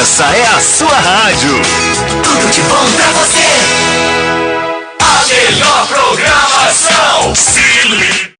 Essa é a sua rádio. Tudo de bom pra você. A melhor programação. Se liga.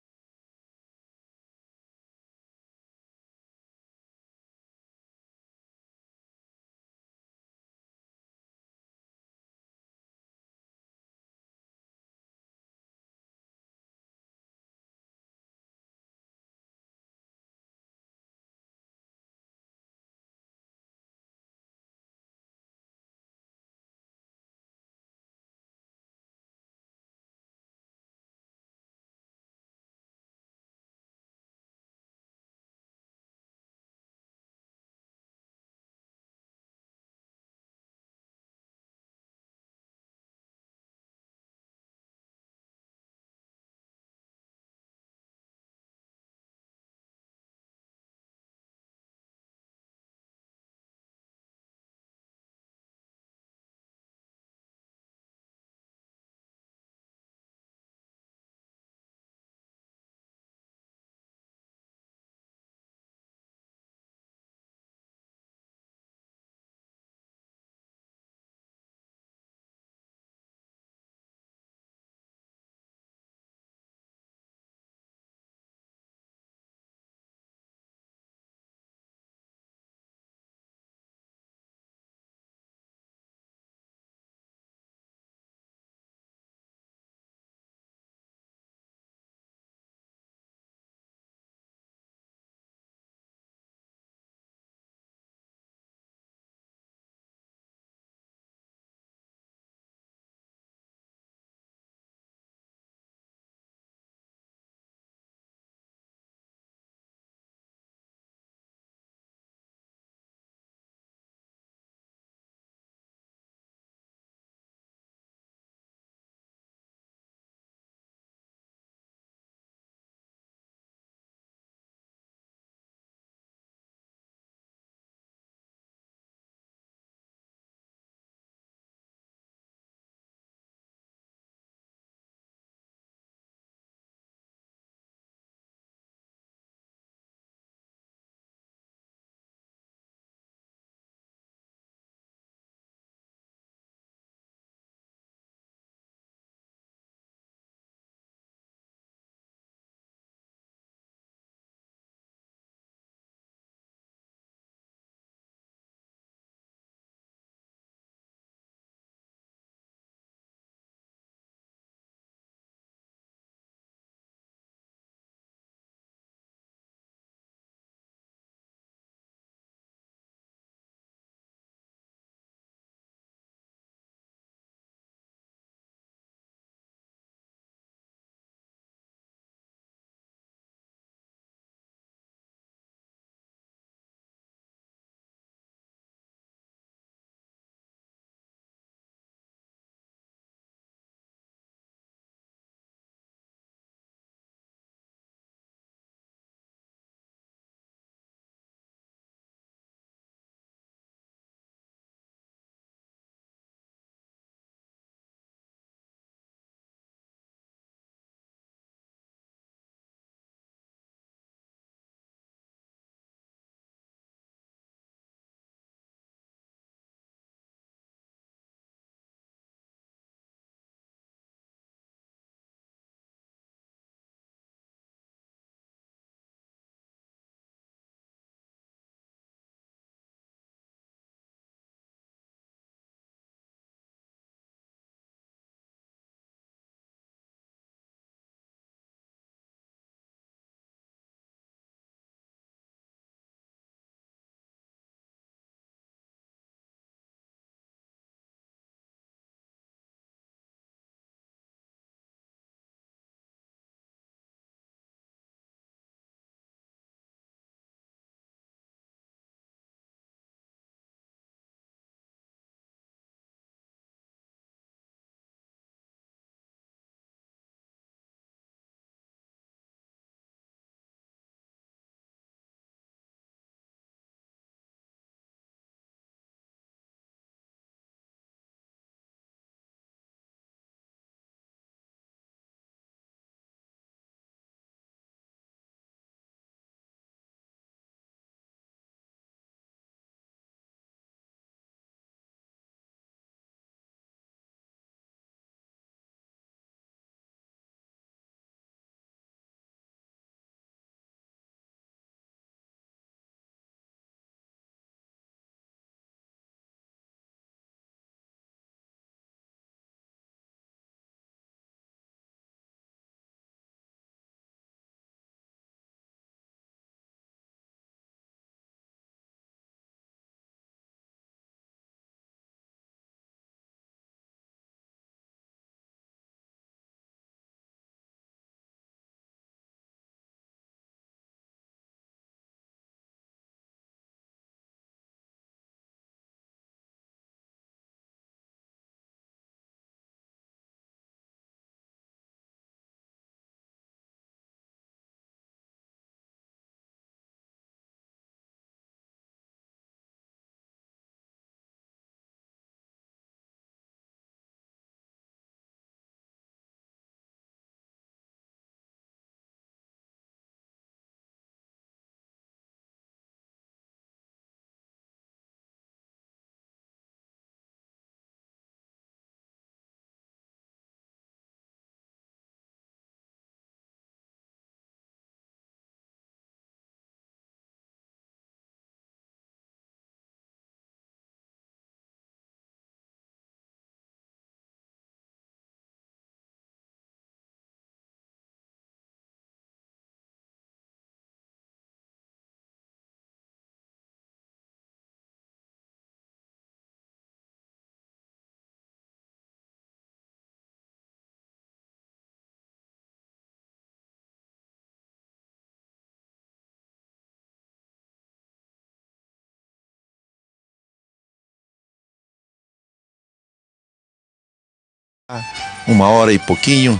Uma hora e pouquinho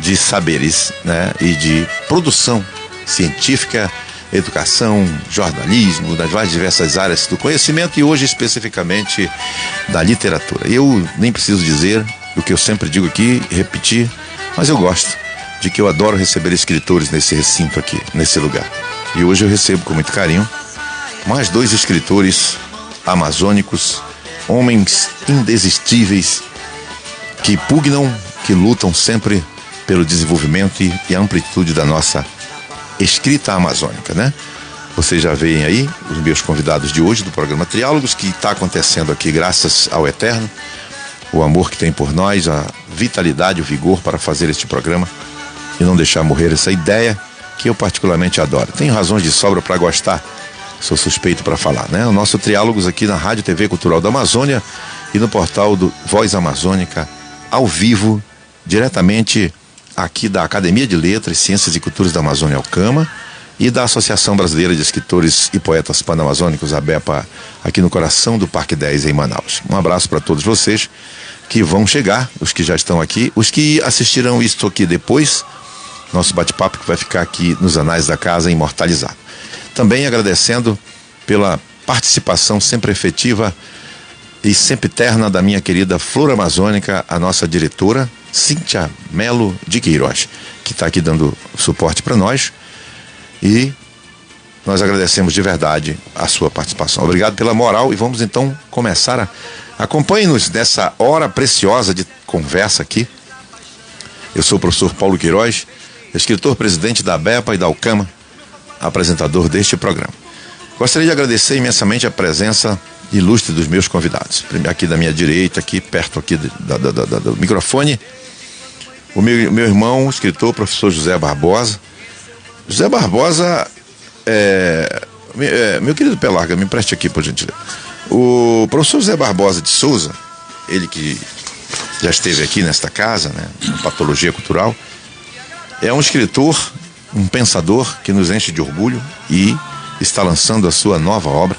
de saberes, né? E de produção científica, educação, jornalismo, das mais diversas áreas do conhecimento e hoje especificamente da literatura. Eu nem preciso dizer o que eu sempre digo aqui, repetir, mas eu gosto de que eu adoro receber escritores nesse recinto aqui, nesse lugar. E hoje eu recebo com muito carinho mais 2 escritores amazônicos, homens indesistíveis, que pugnam, que lutam sempre pelo desenvolvimento e a amplitude da nossa escrita amazônica, né? Vocês já veem aí os meus convidados de hoje do programa Triálogos, que está acontecendo aqui graças ao Eterno, o amor que tem por nós, a vitalidade, o vigor para fazer este programa e não deixar morrer essa ideia que eu particularmente adoro. Tenho razões de sobra para gostar, sou suspeito para falar, né? O nosso Triálogos aqui na Rádio TV Cultural da Amazônia e no portal do Voz Amazônica, ao vivo, diretamente aqui da Academia de Letras, Ciências e Culturas da Amazônia Alcama e da Associação Brasileira de Escritores e Poetas Panamazônicos, a ABEPA, aqui no coração do Parque 10 em Manaus. Um abraço para todos vocês que vão chegar, os que já estão aqui, os que assistirão isto aqui depois, nosso bate-papo que vai ficar aqui nos anais da casa imortalizado. Também agradecendo pela participação sempre efetiva e sempre terna da minha querida Flor Amazônica, a nossa diretora, Cíntia Melo de Queiroz, que está aqui dando suporte para nós e nós agradecemos de verdade a sua participação. Obrigado pela moral e vamos então começar acompanhe-nos nessa hora preciosa de conversa aqui. Eu sou o professor Paulo Queiroz, escritor, presidente da ABEPA e da Alcama, apresentador deste programa. Gostaria de agradecer imensamente a presença ilustre dos meus convidados. Aqui da minha direita, aqui perto aqui do microfone, o meu irmão, o escritor, professor José Barbosa. José Barbosa, meu querido Pelarga, me empreste aqui, por gentileza. O professor José Barbosa de Souza, ele que já esteve aqui nesta casa, né, na Patologia Cultural, é um escritor, um pensador que nos enche de orgulho e está lançando a sua nova obra.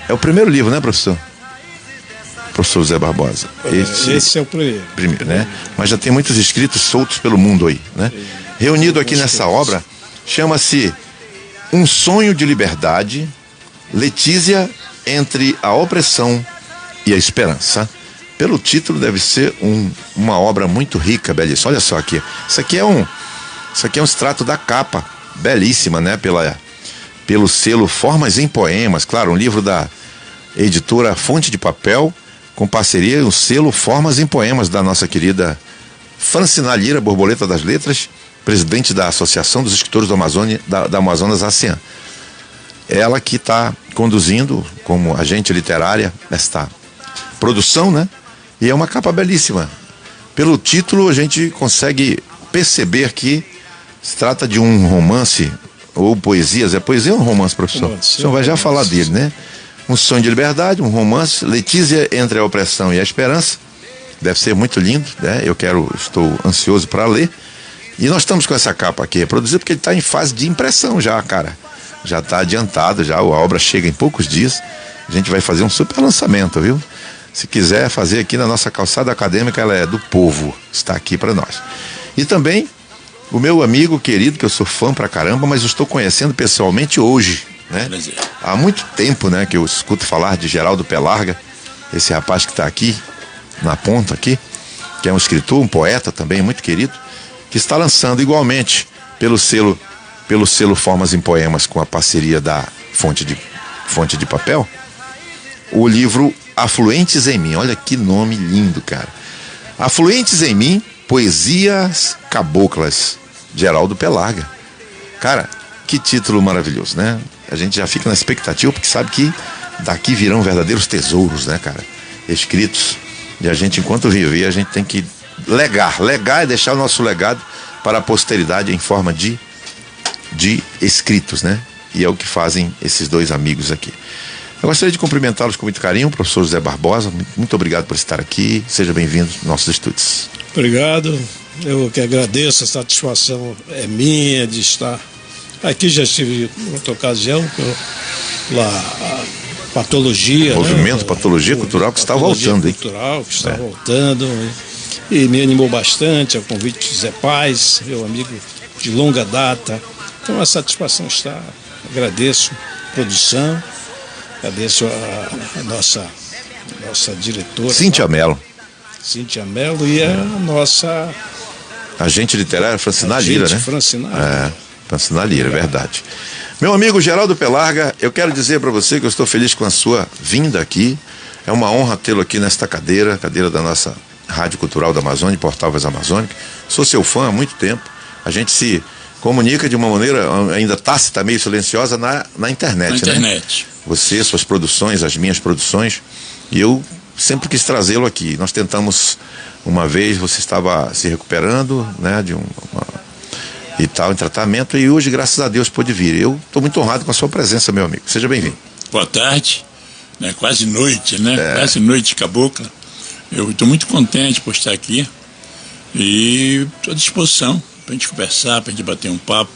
É o primeiro livro, né, professor? Professor José Barbosa. Esse é o primeiro. Né? Mas já tem muitos escritos soltos pelo mundo aí, né? Reunido aqui nessa obra, chama-se Um Sonho de Liberdade, Letícia entre a Opressão e a Esperança. Pelo título deve ser uma obra muito rica, belíssima. Olha só aqui. Isso aqui é um extrato da capa, belíssima, né? Pelo selo Formas em Poemas, claro, um livro da editora Fonte de Papel, com parceria o selo Formas em Poemas da nossa querida Francina Lira, Borboleta das Letras, presidente da Associação dos Escritores da Amazonas ASEAN. Ela que está conduzindo como agente literária esta produção, né? E é uma capa belíssima. Pelo título a gente consegue perceber que se trata de um romance ou poesias. É poesia ou um romance, professor? O senhor vai já falar dele, né? Um Sonho de Liberdade, um romance, Letícia entre a Opressão e a Esperança. Deve ser muito lindo, né? Estou ansioso para ler. E nós estamos com essa capa aqui reproduzida porque ele está em fase de impressão já, cara. Já está adiantado, já a obra chega em poucos dias. A gente vai fazer um super lançamento, viu? Se quiser fazer aqui na nossa calçada acadêmica, ela é do povo, está aqui para nós. E também o meu amigo querido, que eu sou fã pra caramba, mas eu estou conhecendo pessoalmente hoje, né? Há muito tempo, né, que eu escuto falar de Geraldo Pelarga, esse rapaz que está aqui, na ponta aqui, que é um escritor, um poeta também, muito querido, que está lançando igualmente pelo selo Formas em Poemas, com a parceria da Fonte de Papel, o livro Afluentes em Mim. Olha que nome lindo, cara. Afluentes em Mim, Poesias Caboclas, Geraldo Pelarga. Cara, que título maravilhoso, né? A gente já fica na expectativa, porque sabe que daqui virão verdadeiros tesouros, né, cara? Escritos. E a gente, enquanto viver, a gente tem que legar e deixar o nosso legado para a posteridade em forma de escritos, né? E é o que fazem esses dois amigos aqui. Eu gostaria de cumprimentá-los com muito carinho, o professor José Barbosa. Muito obrigado por estar aqui. Seja bem-vindo aos nossos estúdios. Obrigado. Eu que agradeço, a satisfação é minha de estar aqui. Já estive em outra ocasião lá a Patologia, Movimento, né? Patologia Cultural que está voltando, hein? Cultural que está voltando. e me animou bastante ao convite de Zé Paz, meu amigo de longa data. Então a satisfação está. Agradeço a produção, agradeço a nossa diretora Cíntia Mello. Cíntia Mello e a nossa Agente literária Francina Lira, né? Francina Lira. Francina Lira, é verdade. Meu amigo Geraldo Pelarga, eu quero dizer para você que eu estou feliz com a sua vinda aqui. É uma honra tê-lo aqui nesta cadeira da nossa Rádio Cultural da Amazônia, Portal Voz Amazônica. Sou seu fã há muito tempo. A gente se comunica de uma maneira ainda tácita, meio silenciosa na internet. Na internet. Né? Você, suas produções, as minhas produções. E eu sempre quis trazê-lo aqui. Nós tentamos uma vez, você estava se recuperando, né, e tal, em tratamento, e hoje, graças a Deus, pôde vir. Eu estou muito honrado com a sua presença, meu amigo. Seja bem-vindo. Boa tarde, né? Quase noite, né? Quase noite de cabocla. Eu estou muito contente por estar aqui e estou à disposição para a gente conversar, para a gente bater um papo,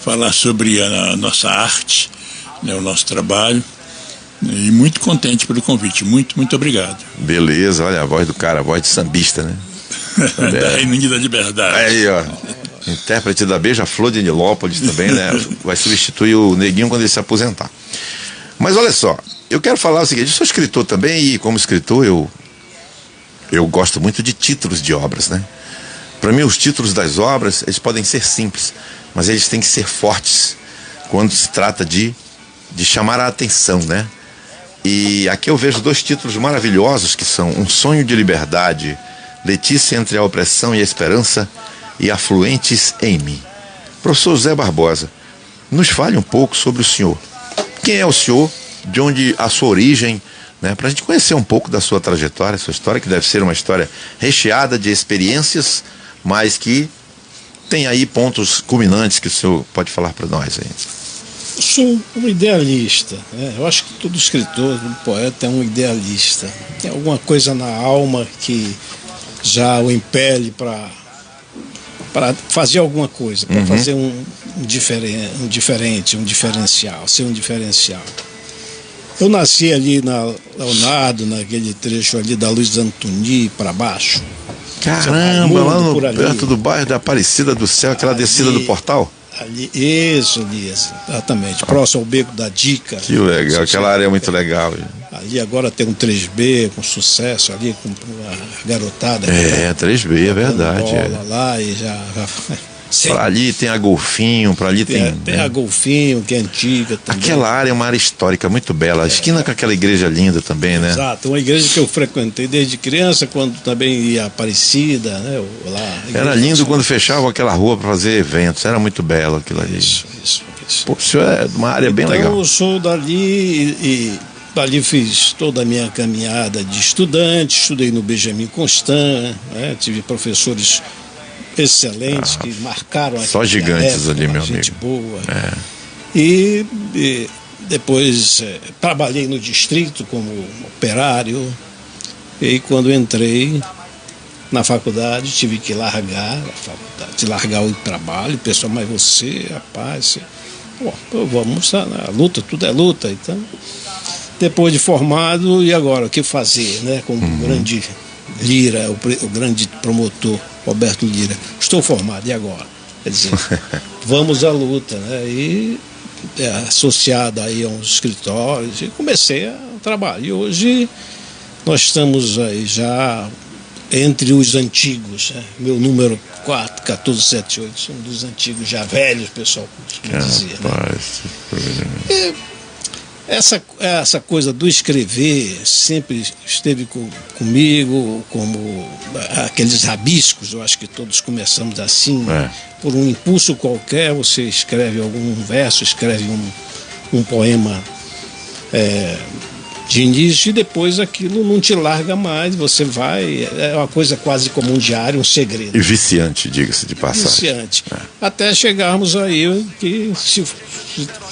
falar sobre a nossa arte, né, o nosso trabalho. E muito contente pelo convite. Muito, muito obrigado. Beleza, olha a voz do cara, a voz de sambista, né? Da Reininha da Liberdade. Aí, ó. Intérprete da Beija-Flor de Nilópolis também, né? Vai substituir o Neguinho quando ele se aposentar. Mas olha só, eu quero falar o seguinte: eu sou escritor também e, como escritor, eu gosto muito de títulos de obras, né? Para mim, os títulos das obras, eles podem ser simples, mas eles têm que ser fortes quando se trata de chamar a atenção, né? E aqui eu vejo 2 títulos maravilhosos que são Um Sonho de Liberdade, Letícia entre a Opressão e a Esperança e Afluentes em Mim. Professor José Barbosa, nos fale um pouco sobre o senhor. Quem é o senhor? De onde a sua origem? Né? Para a gente conhecer um pouco da sua trajetória, sua história, que deve ser uma história recheada de experiências, mas que tem aí pontos culminantes que o senhor pode falar para nós aí. Eu sou um idealista, né? Eu acho que todo escritor, todo poeta é um idealista. Tem alguma coisa na alma que já o impele para fazer alguma coisa, para fazer um diferente, um diferencial, ser um diferencial. Eu nasci ali na Leonardo, naquele trecho ali da Luiz Antoni para baixo. Caramba, lá perto do bairro da Aparecida do Céu, aquela ali, descida do portal? Ali, isso, exatamente, próximo ao Beco da Dica. Que legal, aquela área é muito legal. Ali agora tem um 3B com sucesso ali, com a garotada. 3B, é verdade. Bola lá e já Para ali tem a Golfinho, para ali tem a Golfinho, que é antiga também. Aquela área é uma área histórica muito bela, a esquina com aquela igreja linda também, né? Exato, uma igreja que eu frequentei desde criança, quando também ia Aparecida, né? Era lindo quando fechavam aquela rua para fazer eventos, era muito belo aquilo ali. Isso. Pô, o senhor é uma área bem legal. Então eu sou dali e dali fiz toda a minha caminhada de estudante, estudei no Benjamin Constant, né? Tive professores excelentes que marcaram aqui. Só gigantes ali, meu amigo. Gente boa. E depois trabalhei no distrito como operário. E quando entrei na faculdade, tive que largar a faculdade, largar o trabalho. O pessoal, mas você, rapaz, vamos à luta, tudo é luta. Então, depois de formado, e agora, o que fazer, né? Como o grande Lira, o grande promotor Roberto Lira, estou formado, e agora? Quer dizer, vamos à luta, né? E associado aí a uns escritórios, e comecei a trabalhar. E hoje nós estamos aí já entre os antigos, né? Meu número 1478, sou um dos antigos, já velhos, pessoal costuma dizer, né? Essa coisa do escrever sempre esteve comigo, como aqueles rabiscos, eu acho que todos começamos assim, por um impulso qualquer, você escreve algum verso, escreve um poema de início, e depois aquilo não te larga mais, você vai, é uma coisa quase como um diário, um segredo. E viciante, diga-se de passagem. Viciante. Até chegarmos aí que se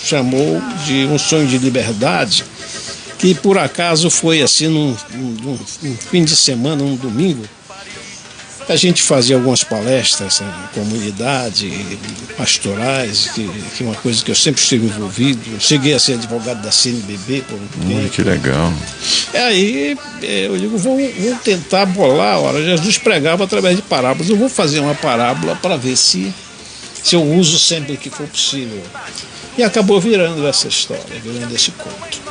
chamou de Um Sonho de Liberdade, que por acaso foi assim num fim de semana, um domingo, A gente fazia algumas palestras em comunidade, pastorais, que é uma coisa que eu sempre estive envolvido. Eu cheguei a ser advogado da CNBB por um tempo. Que legal. Aí eu digo, vou tentar bolar. Ora, Jesus pregava através de parábolas. Eu vou fazer uma parábola para ver se eu uso sempre que for possível. E acabou virando essa história, virando esse conto.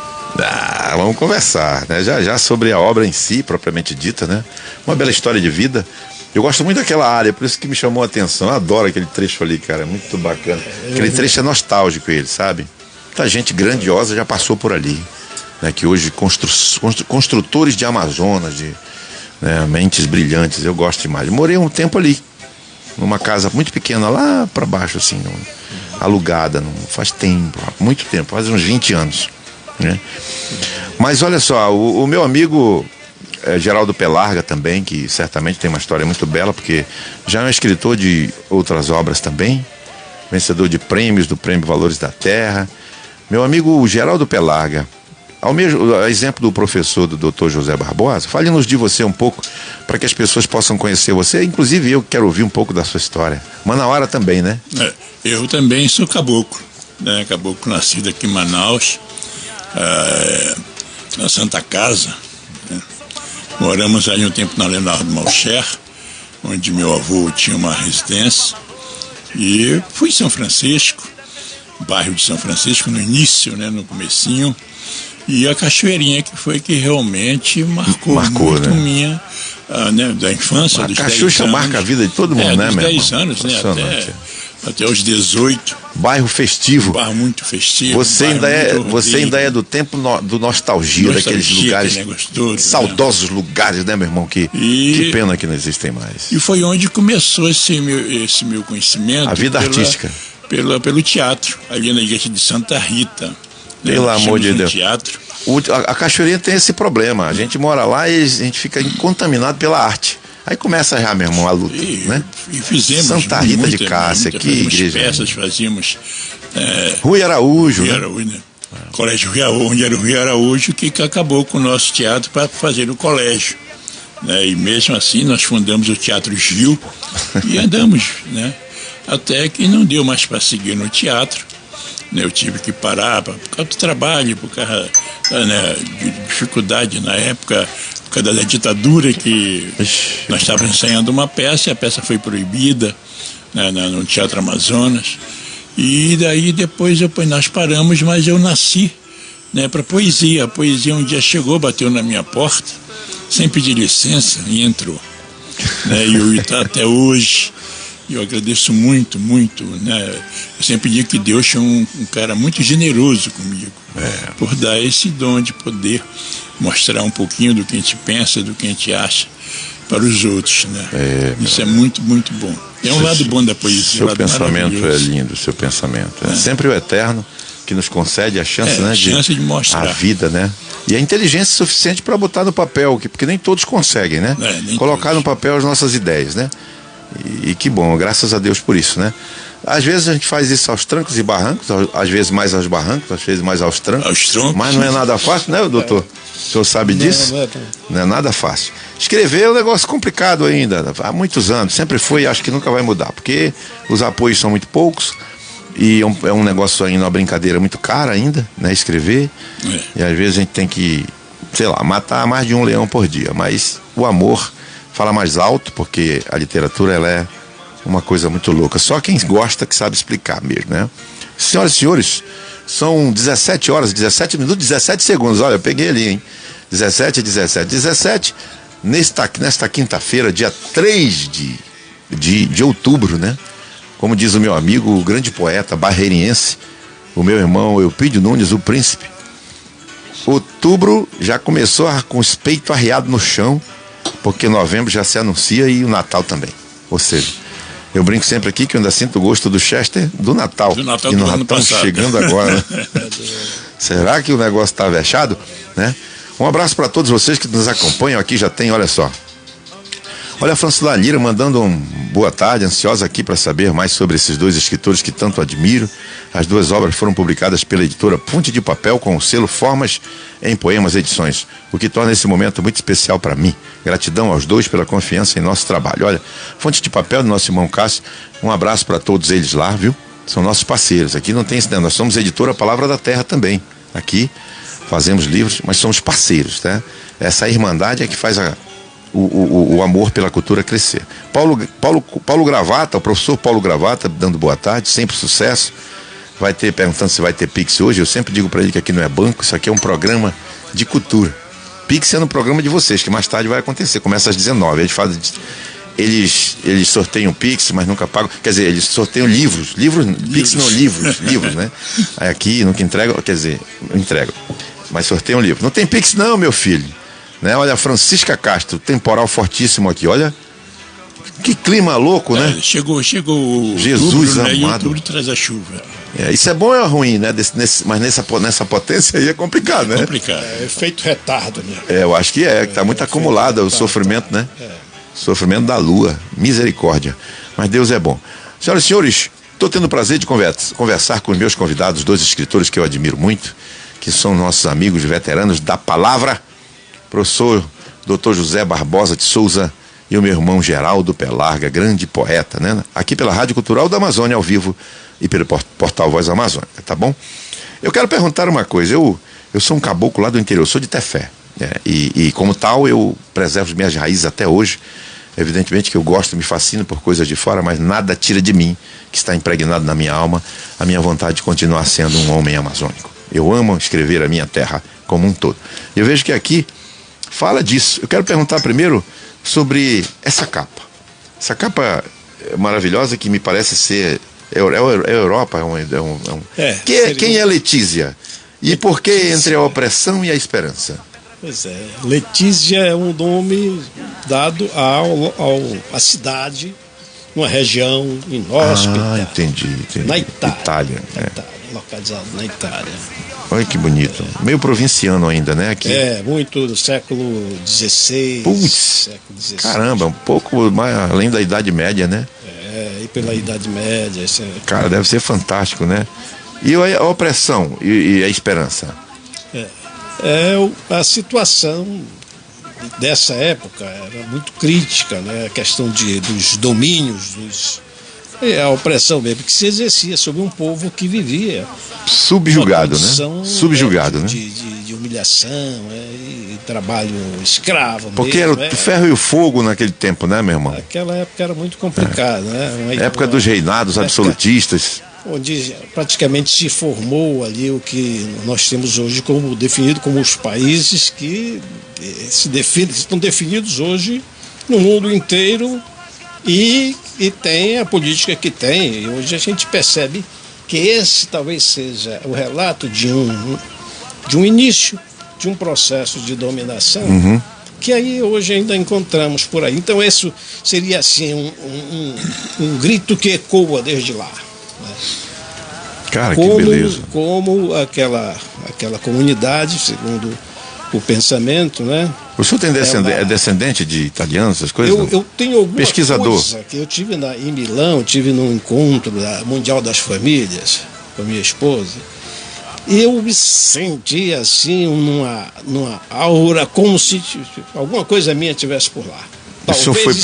Vamos conversar, né? Já sobre a obra em si, propriamente dita, né? Uma bela história de vida. Eu gosto muito daquela área, por isso que me chamou a atenção. Eu adoro aquele trecho ali, cara, muito bacana. Aquele trecho é nostálgico, ele, sabe? Muita gente grandiosa já passou por ali, né? Que hoje construtores de Amazonas, né? Mentes brilhantes, eu gosto demais. Morei um tempo ali, numa casa muito pequena lá para baixo, assim, alugada, faz tempo, muito tempo, faz uns 20 anos, né? Mas olha só, o meu amigo Geraldo Pelarga também, que certamente tem uma história muito bela, porque já é um escritor de outras obras também, vencedor de prêmios do Prêmio Valores da Terra. Meu amigo Geraldo Pelarga, ao mesmo exemplo do professor do Dr. José Barbosa, fale-nos de você um pouco, para que as pessoas possam conhecer você. Inclusive eu quero ouvir um pouco da sua história. Manauara também, né? Eu também sou caboclo, né? Caboclo nascido aqui em Manaus, na Santa Casa, né? Moramos ali um tempo na Leonardo Malcher, onde meu avô tinha uma residência, e fui em São Francisco, bairro de São Francisco, no início, né, no comecinho, e a Cachoeirinha, que foi que realmente marcou muito, né? Minha, né, da infância, dos 10 anos. A Cachucha marca a vida de todo mundo, né, dos meu 10 anos, né, até os 18. Bairro festivo. Bairro muito festivo. Você ainda é do tempo do nostalgia, daqueles lugares, né, gostoso, saudosos, né? Lugares, né, meu irmão? Que pena que não existem mais. E foi onde começou esse meu conhecimento. A vida artística. Pelo teatro, ali na igreja de Santa Rita. Pelo amor de Deus. Teatro. A Cachoeirinha tem esse problema. A gente mora lá e a gente fica contaminado pela arte. Aí começa já, meu irmão, a luta, né? E fizemos Santa Rita de Cássia, que igreja. Peças fazíamos. Rui Araújo. Rui Araújo, né? Colégio Rui Araújo, onde era o Rui Araújo, que acabou com o nosso teatro para fazer o colégio. Né? E mesmo assim nós fundamos o Teatro Gil e andamos, né? Até que não deu mais para seguir no teatro. Né? Eu tive que parar por causa do trabalho, por causa, né, de dificuldade na época, por causa da ditadura, que nós estávamos ensaiando uma peça e a peça foi proibida, né, no Teatro Amazonas. E daí depois nós paramos, mas eu nasci, né, para poesia. A poesia um dia chegou, bateu na minha porta, sem pedir licença, e entrou. Né, e eu estou até hoje. Eu agradeço muito, muito, né? Eu sempre digo que Deus é um cara muito generoso comigo, por dar esse dom de poder mostrar um pouquinho do que a gente pensa, do que a gente acha para os outros, né? Isso é muito, muito bom. É um lado bom da poesia. Seu pensamento é lindo, seu pensamento. É sempre o eterno que nos concede a chance, né? De mostrar a vida, né? E a inteligência suficiente para botar no papel, porque nem todos conseguem, né? Colocar no papel as nossas ideias, né? E que bom, graças a Deus por isso, né? Às vezes a gente faz isso aos trancos e barrancos, às vezes mais aos barrancos, às vezes mais aos trancos. Mas não é nada fácil, né, doutor? O senhor sabe disso? Não é nada fácil. Escrever é um negócio complicado ainda, há muitos anos, sempre foi e acho que nunca vai mudar, porque os apoios são muito poucos e é um negócio ainda, uma brincadeira muito cara ainda, né, escrever. E às vezes a gente tem que, sei lá, matar mais de um leão por dia, mas o amor fala mais alto, porque a literatura ela é uma coisa muito louca. Só quem gosta que sabe explicar mesmo, né? Senhoras e senhores, são 17 horas, 17 minutos, 17 segundos. Olha, eu peguei ali, hein? 17, nesta quinta-feira, dia 3 de outubro, né? Como diz o meu amigo, o grande poeta barreiriense, o meu irmão Eupídio Nunes, o príncipe. Outubro já começou com os peitos arriados no chão, porque novembro já se anuncia e o Natal também. Ou seja, eu brinco sempre aqui que eu ainda sinto o gosto do Chester do Natal. Do Natal e do nós ano estamos passado. chegando agora, né? Será que o negócio está fechado? Né? Um abraço para todos vocês que nos acompanham aqui, já tem, olha só. Olha, a Francila Lira mandando boa tarde, ansiosa aqui para saber mais sobre esses dois escritores que tanto admiro. As duas obras foram publicadas pela editora Ponte de Papel com o selo Formas em Poemas Edições, o que torna esse momento muito especial para mim. Gratidão aos dois pela confiança em nosso trabalho. Olha, Fonte de Papel do nosso irmão Cássio, um abraço para todos eles lá, viu? São nossos parceiros. Aqui não tem isso, nós somos editora Palavra da Terra também. Aqui fazemos livros, mas somos parceiros, tá? Essa irmandade é que faz o amor pela cultura crescer. Paulo Gravata, o professor Paulo Gravata, dando boa tarde, sempre sucesso. Vai ter, perguntando se vai ter Pix hoje. Eu sempre digo para ele que aqui não é banco, isso aqui é um programa de cultura. Pix é no programa de vocês, que mais tarde vai acontecer, começa às 19. Eles sorteiam Pix, mas nunca pagam. Quer dizer, eles sorteiam livros. Pix não, livros, né? Aí aqui nunca entregam, quer dizer, entregam. Mas sorteiam livro. Não tem Pix não, meu filho. Né? Olha, Francisca Castro, temporal fortíssimo aqui, olha. Que clima louco, né? Chegou Jesus outubro, né? amado. E outubro traz a chuva. Isso é bom ou é ruim, né? Mas nessa potência aí é complicado, né? É complicado. É efeito retardo, né? Eu acho que que tá muito acumulado o sofrimento, né? Sofrimento da lua, misericórdia. Mas Deus é bom. Senhoras e senhores, estou tendo o prazer de conversar com os meus convidados, dois escritores que eu admiro muito, que são nossos amigos veteranos da palavra, professor Dr. José Barbosa de Souza e o meu irmão Geraldo Pelarga, grande poeta, né? Aqui pela Rádio Cultural da Amazônia, ao vivo, e pelo portal Voz Amazônica, tá bom? Eu quero perguntar uma coisa, eu sou um caboclo lá do interior, eu sou de Tefé, né? E como tal eu preservo as minhas raízes até hoje. Evidentemente que eu gosto, me fascino por coisas de fora, mas nada tira de mim, que está impregnado na minha alma, a minha vontade de continuar sendo um homem amazônico. Eu amo escrever a minha terra como um todo. Eu vejo que aqui fala disso. Eu quero perguntar primeiro sobre essa capa. Essa capa maravilhosa que me parece ser... É Europa, Quem é Letícia? E por que entre a opressão e a esperança? Pois é, Letícia é um nome dado à cidade, uma região inóspita. Entendi. Na Itália. Itália. Localizado na Itália. Olha que bonito. Meio provinciano ainda, né? Aqui. Muito do século XVI. Século XVI. Caramba, um pouco mais além da Idade Média, né? E pela Idade Média. Cara, deve ser fantástico, né? E a opressão e a esperança? A situação dessa época era muito crítica, né? A questão dos domínios, a opressão mesmo que se exercia sobre um povo que vivia subjugado, né? Subjugado, né? De humilhação, e trabalho escravo. Porque mesmo, era o ferro e o fogo naquele tempo, né, meu irmão? Aquela época era muito complicada, né? Época dos reinados absolutistas. Onde praticamente se formou ali o que nós temos hoje definido como os países que estão definidos hoje no mundo inteiro e tem a política que tem. E hoje a gente percebe que esse talvez seja o relato de um início de um processo de dominação que aí hoje ainda encontramos por aí. Então isso seria assim um grito que ecoa desde lá. Cara, que beleza. Como aquela comunidade, segundo o pensamento, né? O senhor é descendente de italianos, essas coisas? Eu tenho alguma pesquisador. Coisa que eu tive em Milão, tive num encontro Mundial das Famílias com a minha esposa, e eu me senti assim numa aura, como se alguma coisa minha tivesse por lá. O senhor foi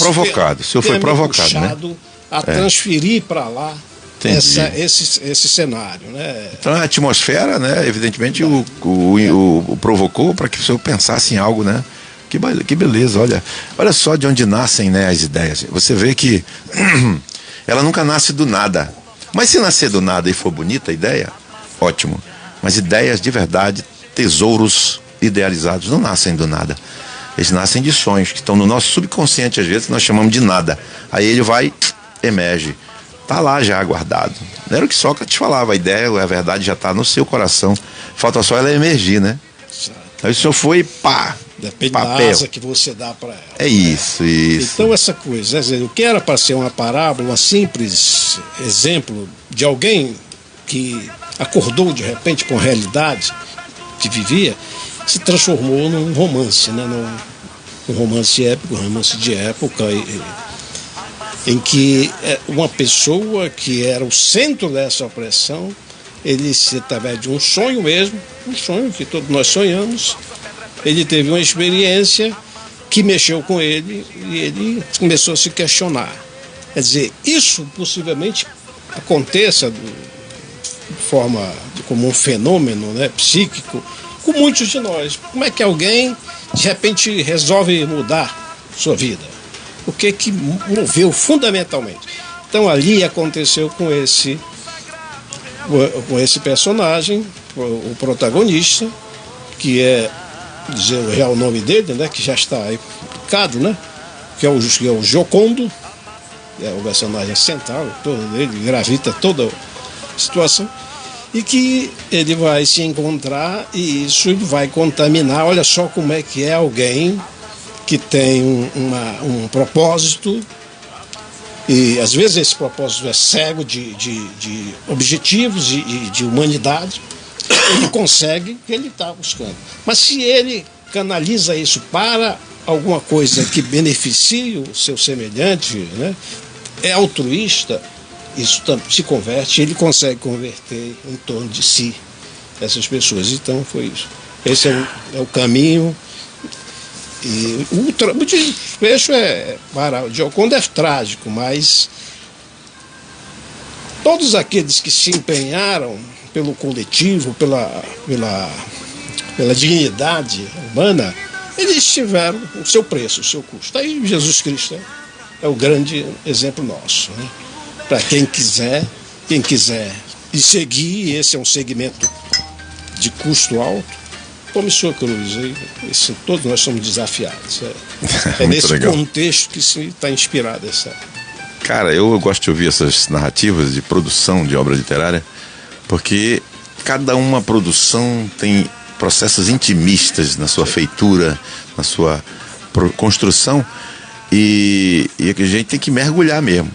provocado, né? A transferir para lá esse cenário, né? Então a atmosfera, né, evidentemente o provocou para que o senhor pensasse em algo, né? Que beleza, olha só de onde nascem, né, as ideias. Você vê que ela nunca nasce do nada. Mas se nascer do nada e for bonita a ideia, ótimo. Mas ideias de verdade, tesouros idealizados, não nascem do nada. Eles nascem de sonhos que estão no nosso subconsciente, às vezes nós chamamos de nada. Aí ele emerge. Está lá já guardado. Não era o que Sócrates falava, a ideia, a verdade já está no seu coração. Falta só ela emergir, né? Aí o senhor foi, depende papel. Da asa que você dá para ela. É isso. Então essa coisa, o que era para ser uma parábola, um simples exemplo de alguém que acordou de repente com a realidade que vivia, se transformou num romance, né? um romance épico, um romance de época, em que uma pessoa que era o centro dessa opressão, ele, através de um sonho mesmo, um sonho que todos nós sonhamos, ele teve uma experiência que mexeu com ele e ele começou a se questionar. Quer dizer, isso possivelmente aconteça como um fenômeno, né, psíquico, com muitos de nós. Como é que alguém, de repente, resolve mudar sua vida? O que moveu fundamentalmente? Então, ali aconteceu com esse personagem, o protagonista, que é, dizer o real nome dele, né, que já está aí publicado, né, que é o Jocondo, é o personagem central, todo dele gravita toda a situação, e que ele vai se encontrar e isso vai contaminar. Olha só como é que é alguém que tem um propósito, e às vezes esse propósito é cego de objetivos e de humanidade. Ele consegue o que ele está buscando. Mas se ele canaliza isso para alguma coisa que beneficie o seu semelhante, né, é altruísta, isso se converte, ele consegue converter em torno de si essas pessoas. Então foi isso. Esse é o caminho. E o desfecho para o Gioconda é trágico, mas todos aqueles que se empenharam pelo coletivo, pela dignidade humana, eles tiveram o seu preço, o seu custo. Aí Jesus Cristo é o grande exemplo nosso, né? Para quem quiser e seguir, esse é um segmento de custo alto, tome sua cruz. Todos nós somos desafiados. É nesse legal. Contexto que se está inspirada essa. Cara, eu gosto de ouvir essas narrativas de produção de obra literária, porque cada uma produção tem processos intimistas na sua feitura, na sua construção, e a gente tem que mergulhar mesmo.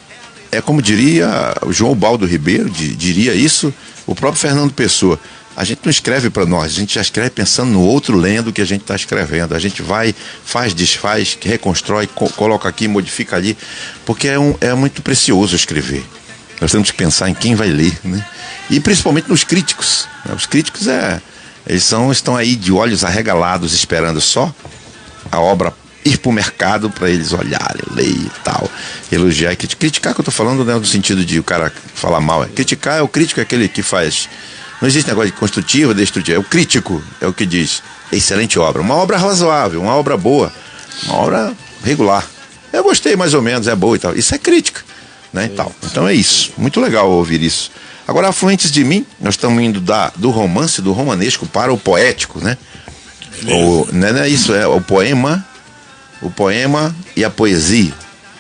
É como diria o João Baldo Ribeiro, diria isso o próprio Fernando Pessoa. A gente não escreve para nós, a gente já escreve pensando no outro lendo o que a gente está escrevendo. A gente vai, faz, desfaz, reconstrói, coloca aqui, modifica ali, porque é muito precioso escrever. Nós temos que pensar em quem vai ler, né? E principalmente nos críticos, né? Os críticos estão aí de olhos arregalados, esperando só a obra ir para o mercado para eles olharem, ler e tal, elogiar e criticar. Criticar que eu estou falando, né, no sentido de o cara falar mal. Criticar o crítico é aquele que faz. Não existe negócio de construtivo, destrutivo. É o crítico, é o que diz excelente obra, uma obra razoável, uma obra boa, uma obra regular. Eu gostei mais ou menos, é boa e tal. Isso é crítica, né, e tal. Então é isso, muito legal ouvir isso. Agora, Afluentes de Mim, nós estamos indo do romance, do romanesco para o poético, né? Não é isso, é o poema e a poesia,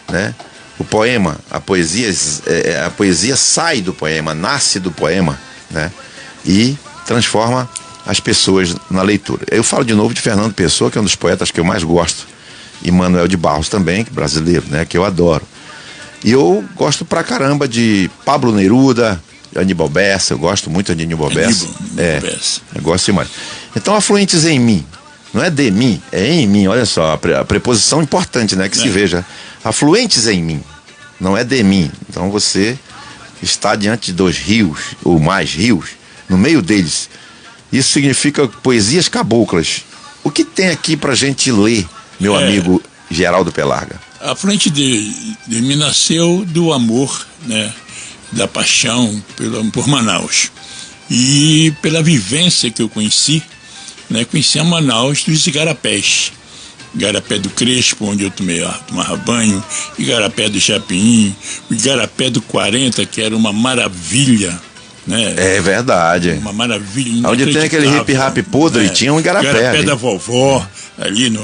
né? O poema, a poesia sai do poema, nasce do poema, né? E transforma as pessoas na leitura. Eu falo de novo de Fernando Pessoa, que é um dos poetas que eu mais gosto, e Manuel de Barros também, brasileiro, né? Que eu adoro. E eu gosto pra caramba de Pablo Neruda, Aníbal Bessa, eu gosto muito de Aníbal Bessa. Eu gosto demais. Então, Afluentes em Mim. Não é de mim, é em mim. Olha só, a preposição importante, né? Que se veja. Afluentes em mim, não é de mim. Então você está diante de 2 rios, ou mais rios, no meio deles. Isso significa poesias caboclas. O que tem aqui pra gente ler, meu amigo Geraldo Pelarga? Afluente de mim nasceu do amor, né? Da paixão por Manaus. E pela vivência que eu conheci, né, conheci a Manaus dos igarapés. Igarapé do Crespo, onde eu tomava banho, Igarapé do Chapim, Igarapé do 40, que era uma maravilha, né? É verdade. Uma maravilha. Onde tem aquele hip-hop podre, tinha um Igarapé. Igarapé ali. Da vovó, ali no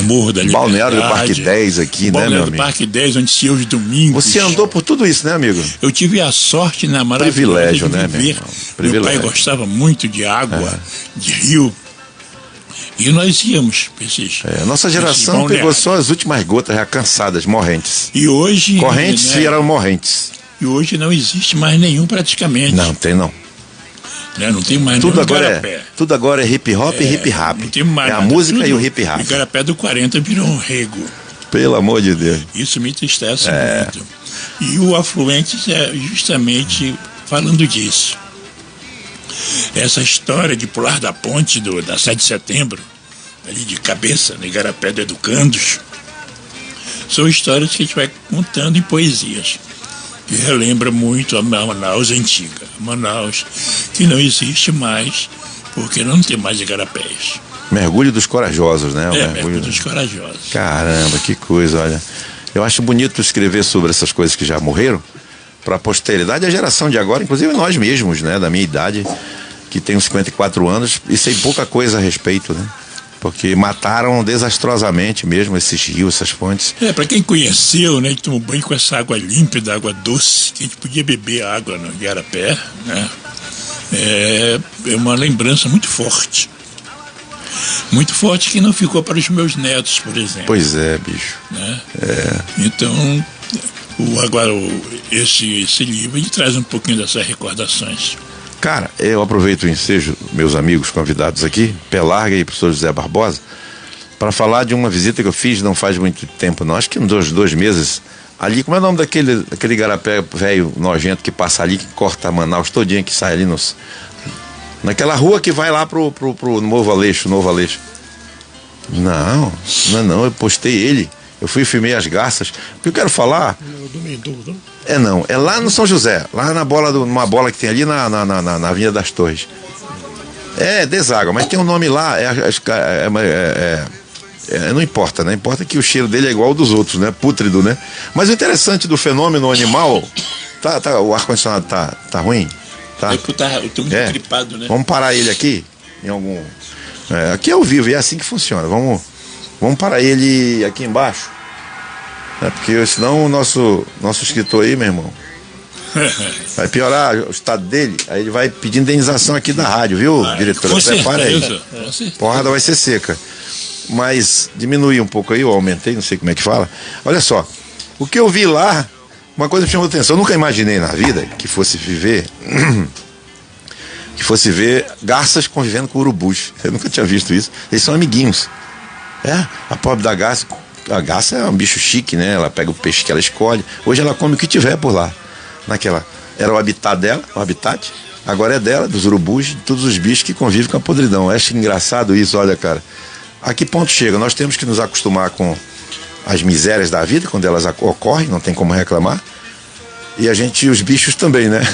Morro da Liberdade. Balneário do Parque 10 aqui, né, meu Balneário amigo? do Parque 10, onde se ouve domingos. Você andou por tudo isso, né, amigo? Eu tive a sorte, na maravilha Privilégio, de né, viver. meu irmão? Meu pai gostava muito de água, de rio. E nós íamos para esses. Nossa geração pegou só as últimas gotas já cansadas, morrentes. E hoje. Correntes viraram morrentes. E hoje não existe mais nenhum praticamente. Não, tem não. né? Não tem mais Tudo nenhum agora igarapé. tudo agora é hip hop e hip rap. Não tem mais é a nada. música Tudo, e o hip rap. O igarapé do 40 virou um rego. Pelo amor de Deus. Isso me entristece muito. E o Afluentes é justamente falando disso. Essa história de pular da ponte da 7 de setembro, ali de cabeça, no Igarapé do Educandos, são histórias que a gente vai contando em poesias, que relembra muito a Manaus antiga. Manaus que não existe mais, porque não tem mais igarapés. Mergulho dos corajosos, né? Mergulho dos corajosos. Caramba, que coisa, olha. Eu acho bonito escrever sobre essas coisas que já morreram, para a posteridade, a geração de agora, inclusive nós mesmos, né, da minha idade, que tenho 54 anos, e sei pouca coisa a respeito, né? Porque mataram desastrosamente mesmo esses rios, essas fontes. Para quem conheceu, né, que tomou banho com essa água límpida, água doce, que a gente podia beber água no Igarapé, né? É uma lembrança muito forte. Muito forte que não ficou para os meus netos, por exemplo. Pois é, bicho. Né? Então, esse livro ele traz um pouquinho dessas recordações. Cara, eu aproveito o ensejo, meus amigos convidados aqui, Pé Larga e professor José Barbosa, para falar de uma visita que eu fiz não faz muito tempo, não, acho que uns 2 meses, ali, como é o nome daquele igarapé velho nojento que passa ali, que corta Manaus todinha, que sai ali naquela rua que vai lá pro Novo Aleixo. Não, eu postei ele. Eu fui e filmei as garças. O que eu quero falar. Não, é lá no São José, lá numa bola que tem ali na Avenida das Torres. Deságua, mas tem um nome lá, não importa, né? Importa que o cheiro dele é igual ao dos outros, né? Pútrido, né? Mas o interessante do fenômeno animal, o ar-condicionado tá ruim? Tá. Eu tô muito gripado, né? Vamos parar ele aqui, em algum... aqui é ao vivo, e é assim que funciona. Vamos parar ele aqui embaixo. Porque senão o nosso escritor aí, meu irmão, vai piorar o estado dele. Aí ele vai pedir indenização aqui da rádio, viu, diretor? Prepara aí. Porrada vai ser seca. Mas diminui um pouco aí, eu aumentei, não sei como é que fala. Olha só, o que eu vi lá, uma coisa me chamou a atenção. Eu nunca imaginei na vida que fosse ver garças convivendo com urubus. Eu nunca tinha visto isso. Eles são amiguinhos. A pobre da garça. A garça é um bicho chique, né? Ela pega o peixe que ela escolhe. Hoje ela come o que tiver por lá. Era o habitat dela, agora é dela, dos urubus, de todos os bichos que convivem com a podridão. Eu acho engraçado isso, olha, cara. A que ponto chega? Nós temos que nos acostumar com as misérias da vida, quando elas ocorrem, não tem como reclamar. E os bichos também, né?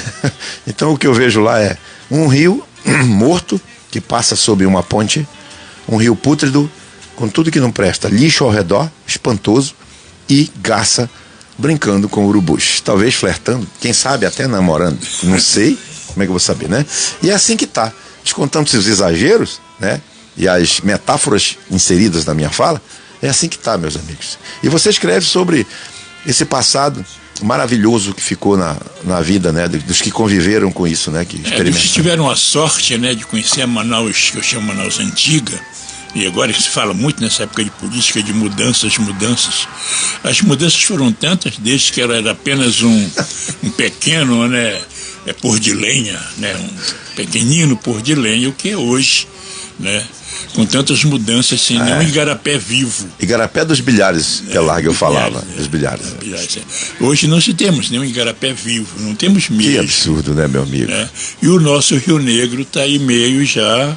Então o que eu vejo lá é um rio morto, que passa sob uma ponte, um rio pútrido, com tudo que não presta, lixo ao redor, espantoso, e garça brincando com urubus, talvez flertando, quem sabe até namorando, não sei, como é que eu vou saber, né? E é assim que tá, descontando-se os exageros, né? E as metáforas inseridas na minha fala, é assim que tá, meus amigos. E você escreve sobre esse passado maravilhoso que ficou na vida, né, dos que conviveram com isso, né, que experimentaram. Dos que tiveram a sorte, né, de conhecer a Manaus, que eu chamo Manaus antiga. E agora que se fala muito nessa época de política, de mudanças. As mudanças foram tantas, desde que ela era apenas um pequeno, né, pôr de lenha, né, um pequenino pôr de lenha, o que é hoje, né, com tantas mudanças, sem nenhum igarapé vivo. Igarapé dos bilhares, que é lá que eu falava, dos bilhares. Hoje não se temos nenhum igarapé vivo, não temos mesmo. Que absurdo, né, meu amigo? Né? E o nosso Rio Negro está aí meio já...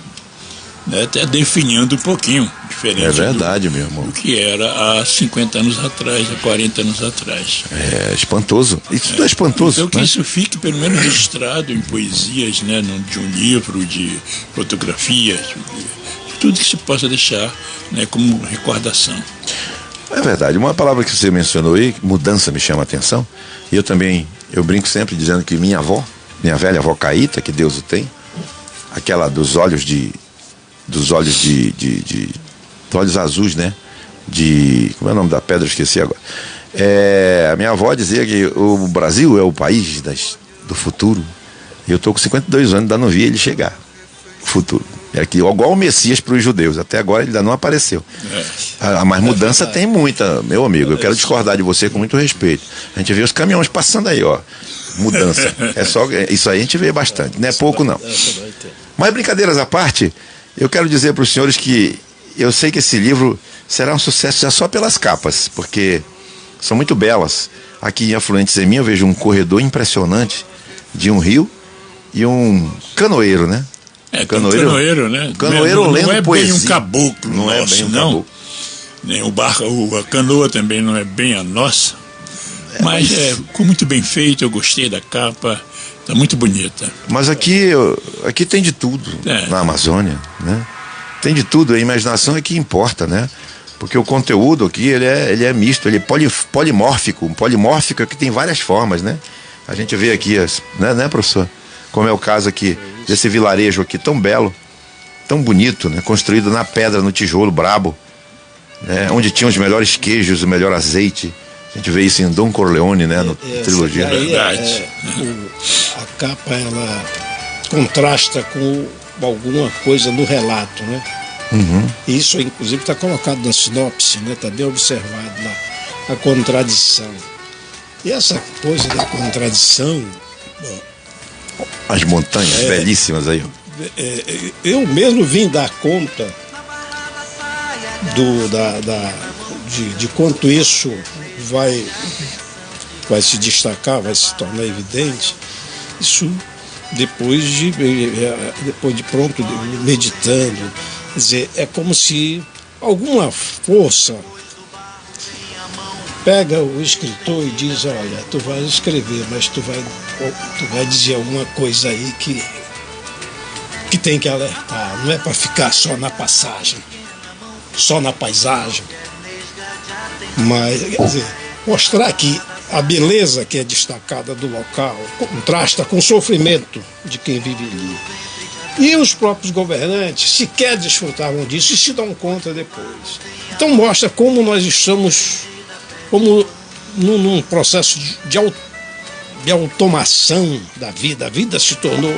até definindo um pouquinho diferente. É verdade, meu irmão. Do que era há 50 anos atrás, há 40 anos atrás. É espantoso. Isso tudo é espantoso. Então que isso fique pelo menos registrado em poesias, né, de um livro, de fotografias, de tudo que se possa deixar, né, como recordação. É verdade. Uma palavra que você mencionou aí, mudança, me chama a atenção. E eu brinco sempre dizendo que minha velha avó Caíta, que Deus o tem, aquela dos olhos azuis, né? Como é o nome da pedra? Esqueci agora. A minha avó dizia que o Brasil é o país do futuro. E eu estou com 52 anos, ainda não vi ele chegar. O futuro. É que igual o Messias para os judeus. Até agora ele ainda não apareceu. Mas mudança tem muita, meu amigo. Eu quero discordar de você com muito respeito. A gente vê os caminhões passando aí, ó. mudança. Isso aí a gente vê bastante, não é pouco não. Mas brincadeiras à parte, eu quero dizer para os senhores que eu sei que esse livro será um sucesso já só pelas capas, porque são muito belas. Aqui em Afluente Zeminha eu vejo um corredor impressionante de um rio e um canoeiro, né? Canoeiro, né? Canoeiro lendo não é poesia. Bem um caboclo, não nosso, é bem um não. caboclo. Nem a canoa também não é bem a nossa. Mas ficou muito bem feito, eu gostei da capa, está muito bonita. Mas aqui tem de tudo na Amazônia, né? Tem de tudo, a imaginação é que importa, né? Porque o conteúdo aqui, ele é misto, ele é polimórfico. Um polimórfico é que tem várias formas, né? A gente vê aqui, né, professor? Como é o caso aqui, desse vilarejo aqui tão belo, tão bonito, né? Construído na pedra, no tijolo brabo, né? Onde tinha os melhores queijos, o melhor azeite. A gente vê isso em Dom Corleone, né? No trilogia. Verdade. A capa, ela contrasta com alguma coisa no relato, né? Uhum. Isso, inclusive, está colocado na sinopse, né? Está bem observado lá, a contradição. E essa coisa da contradição... As montanhas belíssimas aí. Eu mesmo vim dar conta de quanto isso vai se destacar, vai se tornar evidente. Isso depois de pronto, meditando. Quer dizer, é como se alguma força pega o escritor e diz: olha, tu vai escrever, mas tu vai dizer alguma coisa aí que tem que alertar. Não é para ficar só na passagem, só na paisagem, mas, quer dizer, mostrar que a beleza que é destacada do local contrasta com o sofrimento de quem vive ali. E os próprios governantes sequer desfrutavam disso e se dão conta depois. Então mostra como nós estamos como num processo de automação da vida. A vida se tornou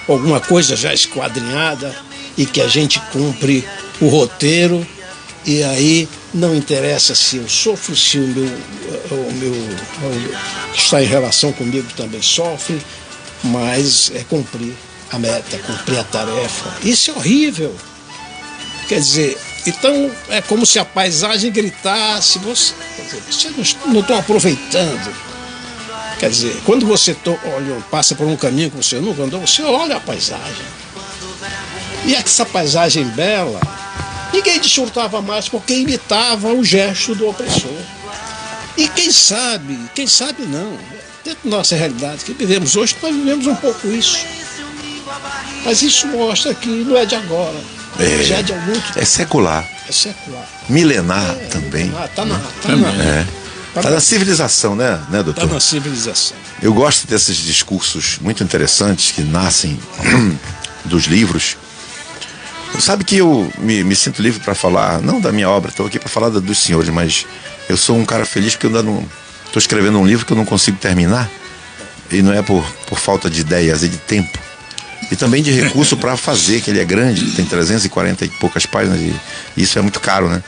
alguma coisa já esquadrinhada e que a gente cumpre o roteiro, e aí não interessa se eu sofro, se o meu que está em relação comigo também sofre, mas é cumprir a meta, cumprir a tarefa. Isso é horrível. Quer dizer, então é como se a paisagem gritasse: vocês não estão aproveitando. Quer dizer, quando você passa por um caminho que você nunca andou, você olha a paisagem. E essa paisagem bela, ninguém desfrutava mais porque imitava o gesto do opressor. E quem sabe não, dentro da nossa realidade que vivemos hoje, nós vivemos um pouco isso. Mas isso mostra que não é de agora, já é de algum tempo. É secular. É secular. Milenar também. Está na civilização, né, doutor? Está na civilização. Eu gosto desses discursos muito interessantes que nascem dos livros. Sabe que eu me sinto livre para falar, não da minha obra, estou aqui para falar dos senhores, mas eu sou um cara feliz porque eu ainda não estou escrevendo um livro que eu não consigo terminar, e não é por falta de ideias, é de tempo. E também de recurso para fazer, que ele é grande, tem 340 e poucas páginas, e isso é muito caro, né?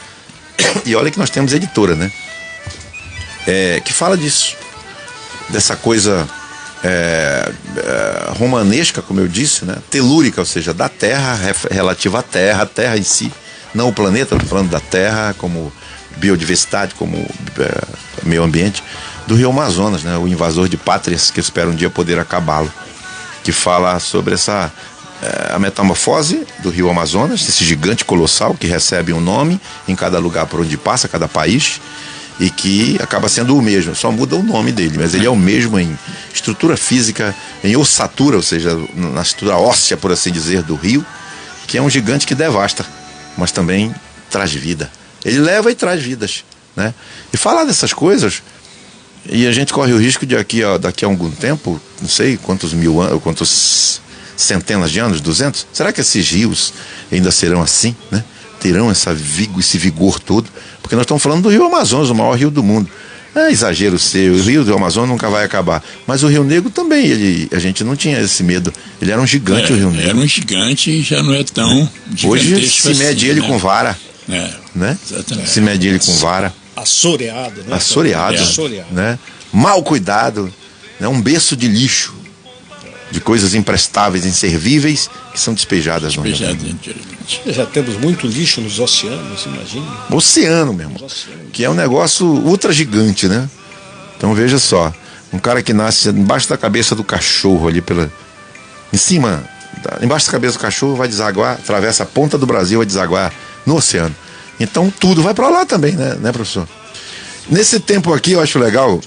E olha que nós temos editora, né? Que fala disso, dessa coisa romanesca, como eu disse, né? Telúrica, ou seja, da terra, relativa à terra, a terra em si, não o planeta, estou falando da terra como biodiversidade, como meio ambiente, do rio Amazonas, né? O invasor de pátrias, que eu espero um dia poder acabá-lo, que fala sobre a metamorfose do rio Amazonas, esse gigante colossal que recebe um nome em cada lugar por onde passa, cada país, e que acaba sendo o mesmo, só muda o nome dele, mas ele é o mesmo em estrutura física, em ossatura, ou seja, na estrutura óssea, por assim dizer, do rio, que é um gigante que devasta, mas também traz vida. Ele leva e traz vidas, né? E falar dessas coisas, e a gente corre o risco de daqui a algum tempo, não sei quantos mil anos, quantos centenas de anos, 200, será que esses rios ainda serão assim, né? Terão esse vigor todo? Porque nós estamos falando do rio Amazonas, o maior rio do mundo. É exagero seu, o rio do Amazonas nunca vai acabar. Mas o Rio Negro também, a gente não tinha esse medo. Ele era um gigante, o Rio Negro. Era um gigante e já não é tão gigantesco. Hoje se mede ele, né? Com vara. Né? Exatamente. Se mede ele com vara. Assoreado, né? Assoreado, né? Mal cuidado. né? Um berço de lixo, de coisas imprestáveis, inservíveis, que são despejadas no Rio. Já temos muito lixo nos oceanos, imagina. Oceano mesmo, que é um negócio ultra gigante, né? Então veja só, um cara que nasce embaixo da cabeça do cachorro ali embaixo da cabeça do cachorro vai desaguar, atravessa a ponta do Brasil, vai desaguar no oceano. Então tudo vai para lá também, né, professor? Nesse tempo aqui, eu acho legal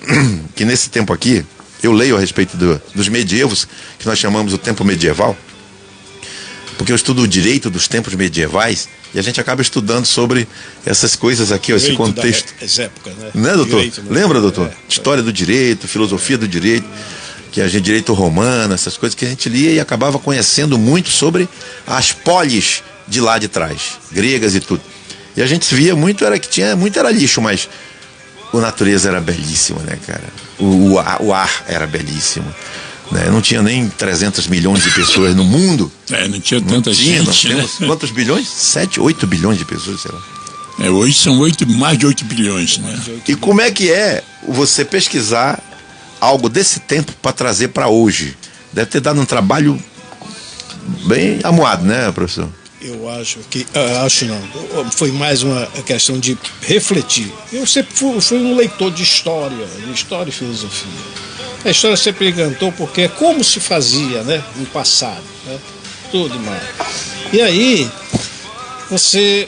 que nesse tempo aqui, eu leio a respeito dos medievos, que nós chamamos o tempo medieval, porque eu estudo o direito dos tempos medievais, e a gente acaba estudando sobre essas coisas aqui, ó, esse contexto. As épocas, né? Né, doutor? Direito, né? Lembra, doutor? História do direito, filosofia do direito, que a gente, direito romano, essas coisas que a gente lia e acabava conhecendo muito sobre as polis de lá de trás, gregas e tudo. E a gente via muito, era lixo, mas a natureza era belíssima, né, cara? O ar era belíssimo. Né? Não tinha nem 300 milhões de pessoas no mundo. Não tinha tanta gente. Quantos bilhões? 7, 8 bilhões de pessoas, sei lá. Hoje são mais de 8 bilhões, né? E como é que é você pesquisar algo desse tempo para trazer para hoje? Deve ter dado um trabalho bem amuado, né, professor? Eu acho que... acho não. Foi mais uma questão de refletir. Eu sempre fui um leitor de história e filosofia. A história sempre me encantou porque é como se fazia, né, no passado, né? Tudo mais. E aí, você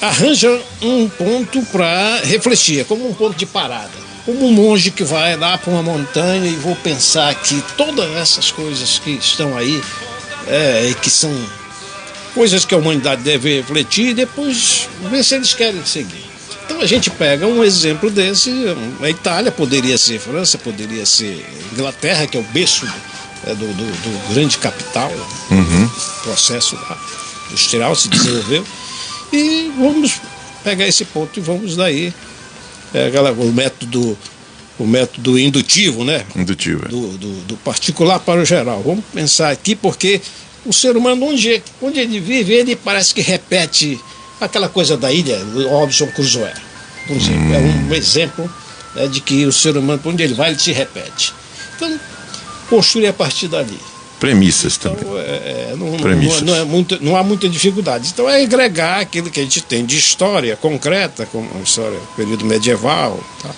arranja um ponto para refletir, como um ponto de parada. Como um monge que vai lá para uma montanha e vou pensar que todas essas coisas que estão aí, e que são coisas que a humanidade deve refletir e depois ver se eles querem seguir. Então a gente pega um exemplo desse, a Itália poderia ser França, poderia ser Inglaterra, que é o berço do grande capital, o processo lá, industrial se desenvolveu, e vamos pegar esse ponto e vamos daí, o método indutivo, né? Indutivo. Do particular para o geral. Vamos pensar aqui porque o ser humano, onde ele vive, ele parece que repete aquela coisa da ilha, o Robinson Crusoe, por exemplo. É um exemplo, né, de que o ser humano, por onde ele vai, ele se repete. Então, construir a partir dali. Premissas então, também. Premissas. Não há muita dificuldade. Então, é agregar aquilo que a gente tem de história concreta, como a história do período medieval, tá?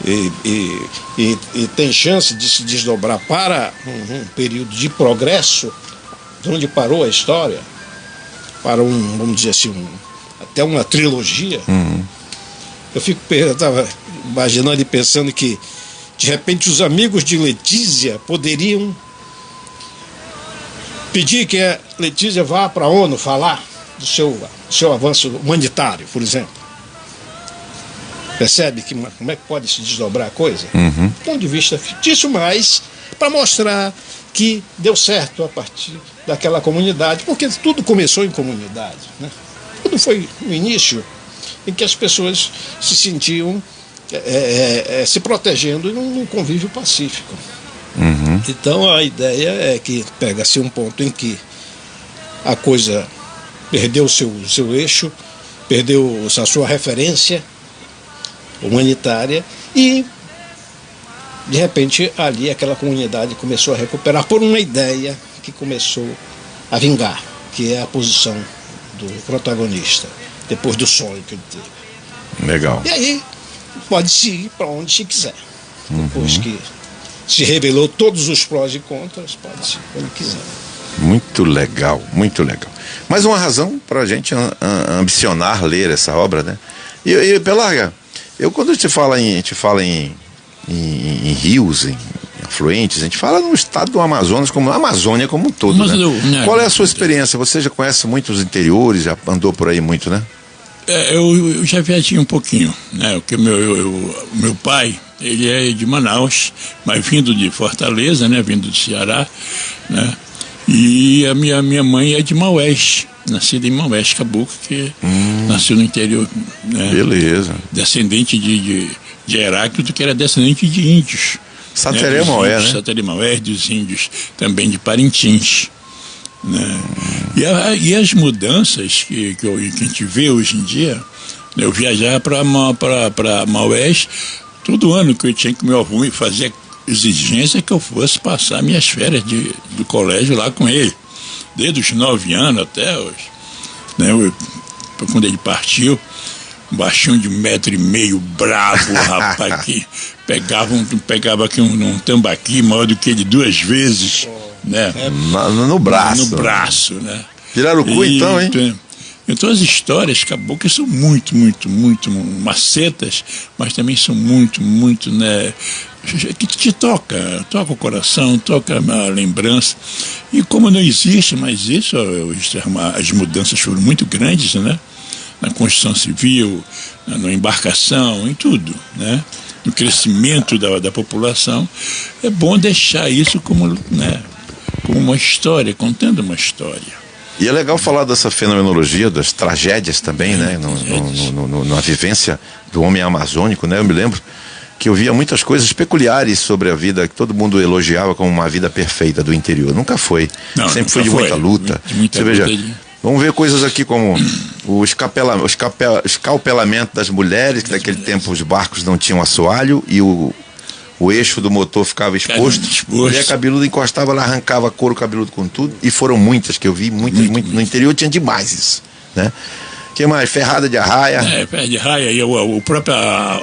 E tem chance de se desdobrar para um período de progresso, de onde parou a história, para vamos dizer assim, até uma trilogia. Eu estava imaginando e pensando que, de repente, os amigos de Letícia poderiam pedir que a Letícia vá para a ONU falar do seu avanço humanitário, por exemplo. Percebe como é que pode se desdobrar a coisa? Do ponto de vista fictício, mas para mostrar que deu certo a partir daquela comunidade, porque tudo começou em comunidade, né? Tudo foi no início em que as pessoas se sentiam se protegendo num convívio pacífico. Então a ideia é que pega-se um ponto em que a coisa perdeu o seu eixo, perdeu a sua referência humanitária e de repente ali aquela comunidade começou a recuperar por uma ideia que começou a vingar, que é a posição do protagonista, depois do sonho que ele teve. Legal. E aí pode-se ir para onde se quiser. Depois que se revelou todos os prós e contras, pode-se ir para onde quiser. Muito legal, muito legal. Mais uma razão para a gente ambicionar ler essa obra, né? E Pelarga, quando a gente fala em rios, em afluentes, a gente fala no estado do Amazonas, como a Amazônia como um todo, né? Qual é a sua experiência? Você já conhece muito os interiores, já andou por aí muito, né? Eu já viajei um pouquinho, né? Porque meu pai, ele é de Manaus, mas vindo de Fortaleza, né? Vindo do Ceará, né? E a minha mãe é de Maués, nascida em Maués, Caboclo, que nasceu no interior, né? Beleza. Descendente de Heráclito, que era descendente de índios. Sateré Maués, né? Sateré Maués, dos índios, também de Parintins. Né? E as mudanças que a gente vê hoje em dia, né? Eu viajar para Maués todo ano, que eu tinha que meu avô me fazer exigência que eu fosse passar minhas férias do colégio lá com ele. Desde os 9 anos até os... Né, quando ele partiu, um baixinho de 1,5 m, bravo, rapaz, que pegava aqui um tambaqui maior do que ele 2 vezes, né? No braço. No braço, né? Pirarucu, então, hein? Então as histórias caboclas são muito macetas, mas também são muito, né? Que te toca o coração, toca a lembrança. E como não existe mais isso, as mudanças foram muito grandes, né? Na construção civil, na embarcação, em tudo, né? No crescimento da população, é bom deixar isso como uma história, contando uma história. E é legal falar dessa fenomenologia, das tragédias também, né? Na vivência do homem amazônico, né? Eu me lembro que eu via muitas coisas peculiares sobre a vida, que todo mundo elogiava como uma vida perfeita do interior. Nunca foi. Sempre foi de muita luta. Você veja, vamos ver coisas aqui como o escalpelamento das mulheres, que naquele tempo os barcos não tinham assoalho e o eixo do motor ficava exposto. E a cabeluda encostava, ela arrancava couro cabeludo com tudo. E foram muitas que eu vi, muitas. No interior tinha demais isso, né? Que mais? Ferrada de arraia. Ferrada de arraia e o próprio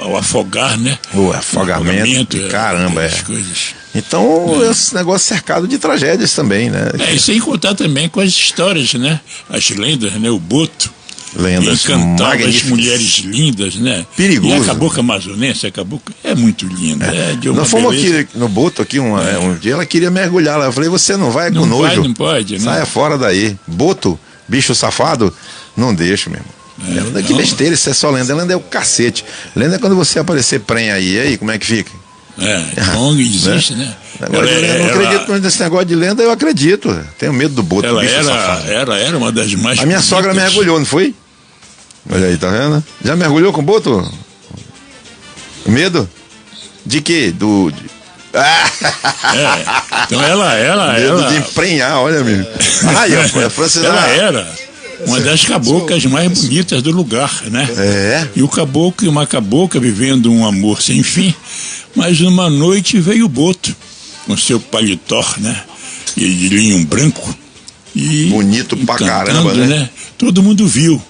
o afogar, né? O afogamento, caramba, coisas. Então, esse negócio cercado de tragédias também, né? E sem contar também com as histórias, né? As lendas, né? O boto. Lendas encantava as mulheres lindas, né? Perigoso. E a cabocla amazonense, a cabocla é muito linda. Nós fomos aqui no boto aqui um dia, ela queria mergulhar lá. Eu falei, você não vai com nojo. Não pode. Saia fora daí. Boto, bicho safado, não deixa, meu irmão. Lenda que besteira, isso é só lenda. Lenda é o cacete. Lenda é quando você aparecer prenha aí. E aí, como é que fica? ONG existe, né? Eu não acredito nesse negócio de lenda, eu acredito. Tenho medo do boto, bicho safado. Era uma das mais A minha sogra mergulhou, não foi? Olha aí, tá vendo? Já mergulhou com boto? Medo? De quê? Então ela medo de emprenhar, olha, amigo. A francesa ela era uma das caboclas mais bonitas do lugar, né? E o caboclo e uma cabocla vivendo um amor sem fim, mas numa noite veio o boto com seu paletó, né? E de linho branco. E bonito pra caramba, né? Todo mundo viu.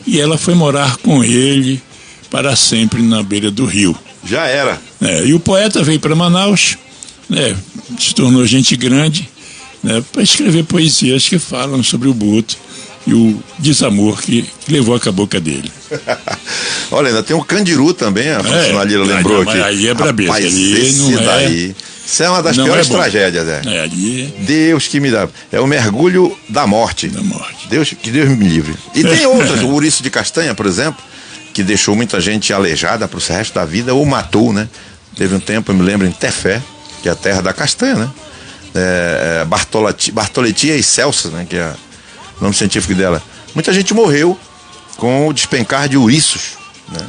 E ela foi morar com ele para sempre na beira do rio. Já era. E o poeta veio para Manaus, né? Se tornou gente grande, né? Para escrever poesias que falam sobre o boto e o desamor que levou a cabocla dele. Olha, ainda tem o Candiru também, a Francina Lira lembrou aqui. Aí é brabeza. Isso é uma das piores tragédias, Deus que me dá. É o mergulho da morte. Que Deus me livre. E tem outras, o ouriço de castanha, por exemplo, que deixou muita gente aleijada para o resto da vida ou matou, né? Teve um tempo, eu me lembro, em Tefé, que é a terra da castanha, né? Bartoletia e Celsa, né? Que é o nome científico dela. Muita gente morreu com o despencar de ouriços. Né?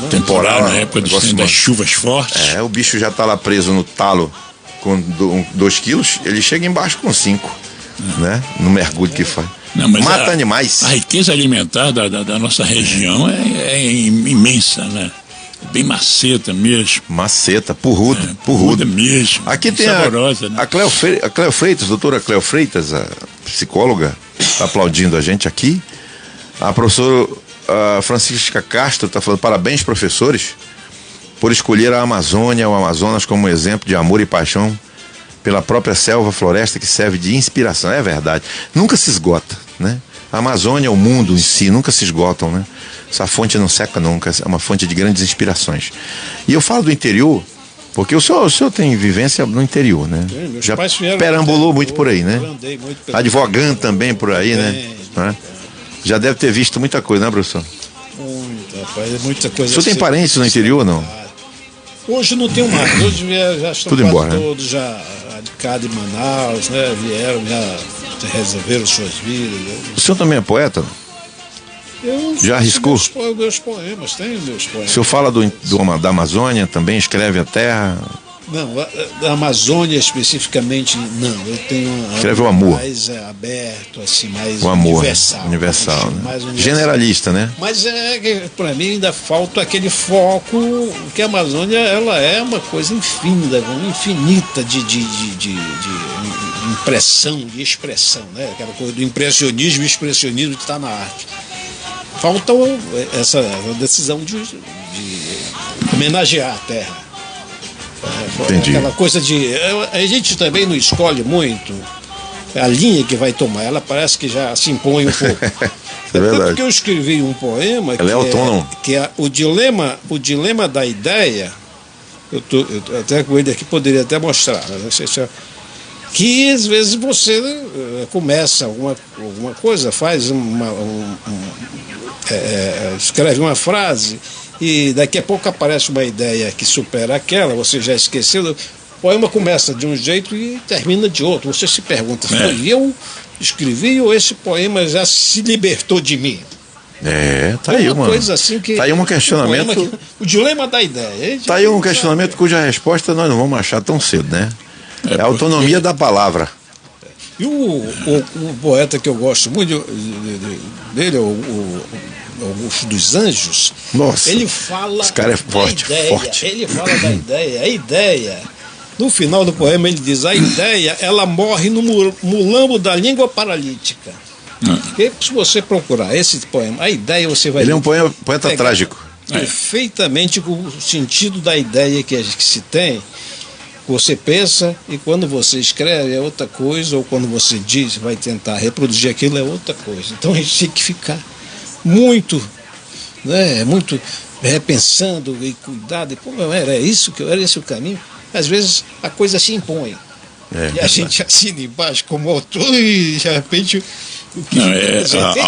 Temporal, na época das chuvas fortes. O bicho já está lá preso no talo com 2 quilos, ele chega embaixo com 5, né? No mergulho que faz. Mata animais. A riqueza alimentar da nossa região é imensa, né? Bem maceta mesmo. Maceta, porruda mesmo. Aqui tem saborosa, né? a Cleo Freitas, doutora Cleo Freitas, a psicóloga, está aplaudindo a gente aqui. A professora Francisca Castro está falando: parabéns, professores, por escolher a Amazônia, o Amazonas, como exemplo de amor e paixão pela própria selva, floresta que serve de inspiração. É verdade. Nunca se esgota, né? A Amazônia, o mundo em si, nunca se esgotam, né? Essa fonte não seca nunca, é uma fonte de grandes inspirações. E eu falo do interior, porque o senhor tem vivência no interior, né? Já perambulou muito por aí, né? Advogando também por aí, né? Já deve ter visto muita coisa, né, professor? Muita coisa. O senhor tem parentes no interior ou não? Hoje não tenho mais. Hoje já estão tudo embora, todos já de cá de Manaus, né? Vieram, já resolveram suas vidas. O senhor também é poeta? Já arriscou? Meus poemas, tenho meus poemas. O senhor fala da Amazônia também, escreve a terra? Não, da Amazônia especificamente, não. Eu tenho Escreve o amor. mais aberto, assim, mais O amor. universal. Né? Mais universal. Generalista, né? Mas para mim ainda falta aquele foco, que a Amazônia ela é uma coisa infinita de impressão, de expressão, né? Aquela coisa do impressionismo e expressionismo que está na arte. Falta essa decisão de homenagear a terra. Entendi. Aquela coisa a gente também não escolhe muito a linha que vai tomar, ela parece que já se impõe um pouco. É Tanto verdade. que eu escrevi um poema Ela é autônomo. que é o dilema da ideia. Eu até com ele aqui poderia até mostrar, né? Não sei se que às vezes você começa alguma coisa, faz escreve uma frase e daqui a pouco aparece uma ideia que supera aquela, você já esqueceu. O poema começa de um jeito e termina de outro. Você se pergunta, foi eu escrevi ou esse poema já se libertou de mim? Tá aí uma uma coisa assim que, tá aí um questionamento. O dilema da ideia. Tá aí um questionamento cuja resposta nós não vamos achar tão cedo, né? É a autonomia da palavra. E o poeta que eu gosto muito dele, o Augusto dos Anjos, Nossa, ele fala esse cara é forte, da ideia, forte. Ele fala da ideia, a ideia. No final do poema ele diz, a ideia, ela morre no mulambo da língua paralítica. Porque se você procurar esse poema, a ideia você vai... Ele é um poeta trágico. Perfeitamente com o sentido da ideia que se tem. Você pensa e quando você escreve é outra coisa, ou quando você diz, vai tentar reproduzir aquilo é outra coisa. Então a gente tem que ficar muito, né, muito repensando e cuidado. E, pô, era esse o caminho. Às vezes a coisa se impõe. E a gente assina embaixo como autor e de repente...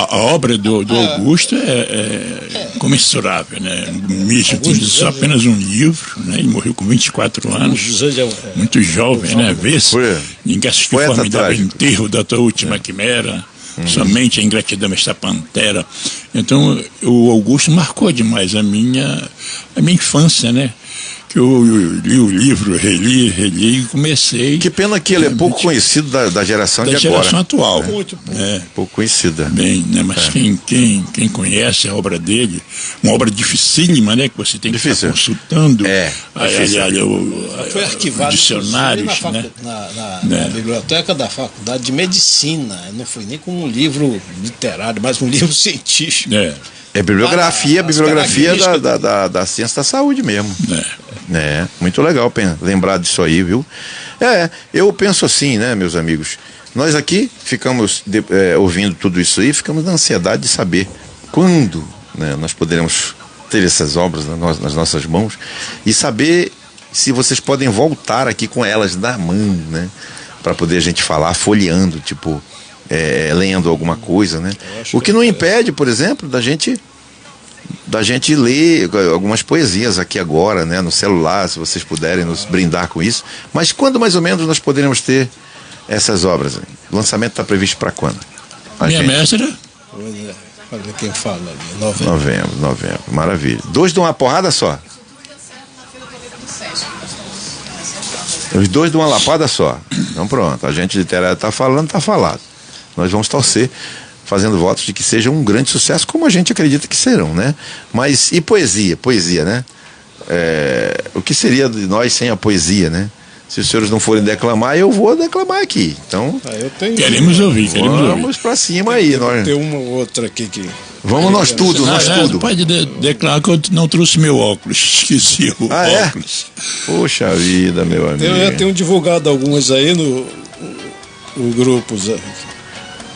A obra do Augusto é comensurável, né? Mesmo tendo só apenas um livro, né? Ele morreu com 24 anos, muito jovem, né? Vê-se, ninguém assistiu o formidável enterro da tua última quimera, somente a ingratidão está pantera. Então, o Augusto marcou demais a minha infância, né? Que eu li o livro, reli e comecei... Que pena que ele é pouco conhecido da geração de agora. Da geração atual. Muito pouco. Pouco conhecida. Bem, né? Mas quem conhece a obra dele, uma obra dificílima, né? Que você tem que estar consultando. Foi arquivado dicionários, na biblioteca da Faculdade de Medicina. Não foi nem como um livro literário, mas um livro científico. É bibliografia da ciência da saúde mesmo. Muito legal lembrar disso aí, viu? Eu penso assim, né, meus amigos? Nós aqui ficamos ouvindo tudo isso aí, ficamos na ansiedade de saber quando, né, nós poderemos ter essas obras nas nossas mãos e saber se vocês podem voltar aqui com elas na mão, né? Para poder a gente falar, folheando, tipo... lendo alguma coisa, né? O que não impede, por exemplo, da gente ler algumas poesias aqui agora, né? No celular, se vocês puderem nos brindar com isso. Mas quando mais ou menos nós poderemos ter essas obras? O lançamento está previsto para quando? Minha mestra? Olha quem fala ali, novembro. Maravilha. 2 de uma porrada só? Os 2 de uma lapada só. Então pronto, a gente literário está falando, está falado. Nós vamos torcer, fazendo votos de que seja um grande sucesso, como a gente acredita que serão, né? Mas e poesia, né? O que seria de nós sem a poesia, né? Se os senhores não forem declamar, eu vou declamar aqui. Então, queremos ouvir. Vamos para cima aí. Tem uma ou outra aqui que... Vamos nós tudo. Pode declarar que eu não trouxe meu óculos, esqueci o óculos. Poxa vida, meu amigo. Eu já tenho divulgado algumas aí no grupo, Zé.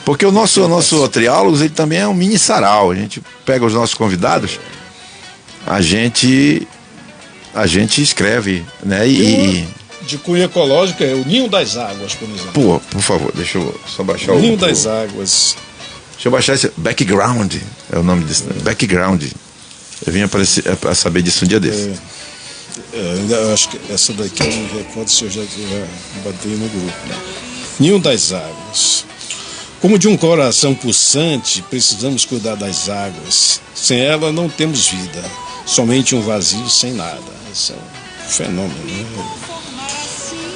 Porque o nosso Triálogos, ele também é um mini sarau. A gente pega os nossos convidados, a gente escreve, né? De cunho ecológico é o Ninho das Águas, por exemplo. Por favor, deixa eu só baixar o Ninho das Águas. Deixa eu baixar esse Background, é o nome disso, né? Background. Eu vim a saber disso um dia desse. Eu acho que essa daqui eu não recordo se eu já botei no grupo. Né? Ninho das Águas. Como de um coração pulsante, precisamos cuidar das águas. Sem ela não temos vida. Somente um vazio sem nada. Esse é um fenômeno, né?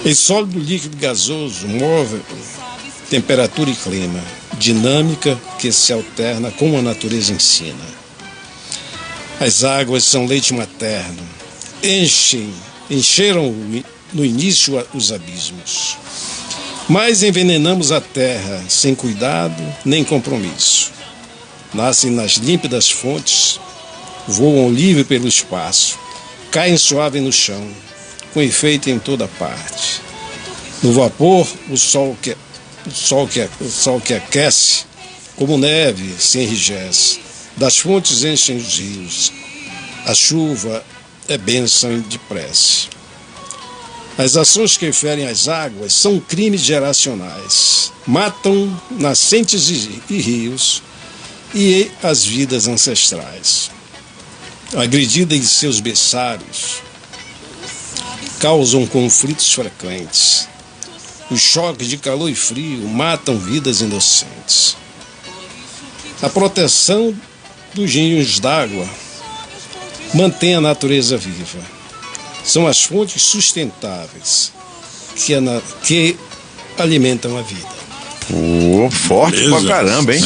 Em sólido, líquido, gasoso, móvel, temperatura e clima, dinâmica que se alterna como a natureza ensina. As águas são leite materno, encheram no início os abismos. Mas envenenamos a terra sem cuidado nem compromisso. Nascem nas límpidas fontes, voam livre pelo espaço, caem suave no chão, com efeito em toda parte. No vapor, o sol que aquece, como neve se enrijece. Das fontes enchem os rios. A chuva é bênção de prece. As ações que ferem as águas são crimes geracionais. Matam nascentes e rios e as vidas ancestrais. Agredida em seus berçários, causam conflitos frequentes. Os choques de calor e frio matam vidas inocentes. A proteção dos rios d'água mantém a natureza viva. São as fontes sustentáveis que alimentam a vida. Pô, forte Beleza. pra caramba, hein?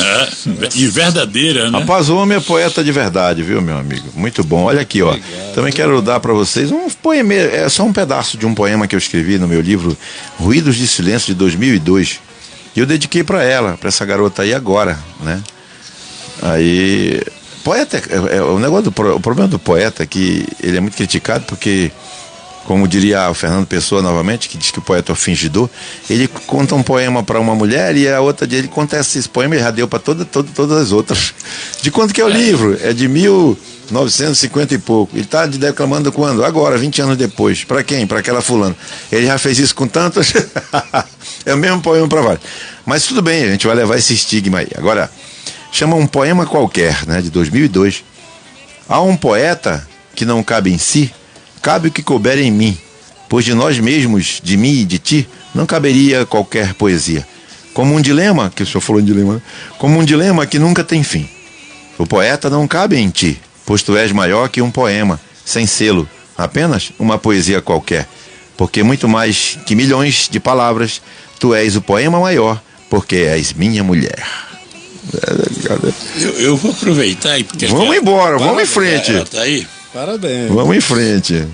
E verdadeira, né? Rapaz, o homem é poeta de verdade, viu, meu amigo? Muito bom. Olha aqui, ó. Obrigado. Também quero dar pra vocês um poema, é só um pedaço de um poema que eu escrevi no meu livro Ruídos de Silêncio, de 2002. E eu dediquei pra ela, pra essa garota aí agora, né? Aí, poeta, o negócio o problema do poeta é que ele é muito criticado porque, como diria o Fernando Pessoa novamente, que diz que o poeta é o fingidor, ele conta um poema para uma mulher e a outra dele conta esse poema e já deu para todas as outras. De quanto que é o livro? É de 1950 e pouco. Ele está declamando quando? Agora, 20 anos depois. Para quem? Para aquela fulana. Ele já fez isso com tantos. É o mesmo poema para vários. Mas tudo bem, a gente vai levar esse estigma aí. Agora, chama Um Poema Qualquer, né, de 2002. Há um poeta que não cabe em si, cabe o que couber em mim, pois de nós mesmos, de mim e de ti, não caberia qualquer poesia. Como um dilema, que o senhor falou em dilema, né? Como um dilema que nunca tem fim. O poeta não cabe em ti, pois tu és maior que um poema, sem selo, apenas uma poesia qualquer. Porque muito mais que milhões de palavras, tu és o poema maior, porque és minha mulher. Eu vou aproveitar aí, porque Vamos embora, vamos em frente. Ela tá aí. Parabéns. Vamos em frente.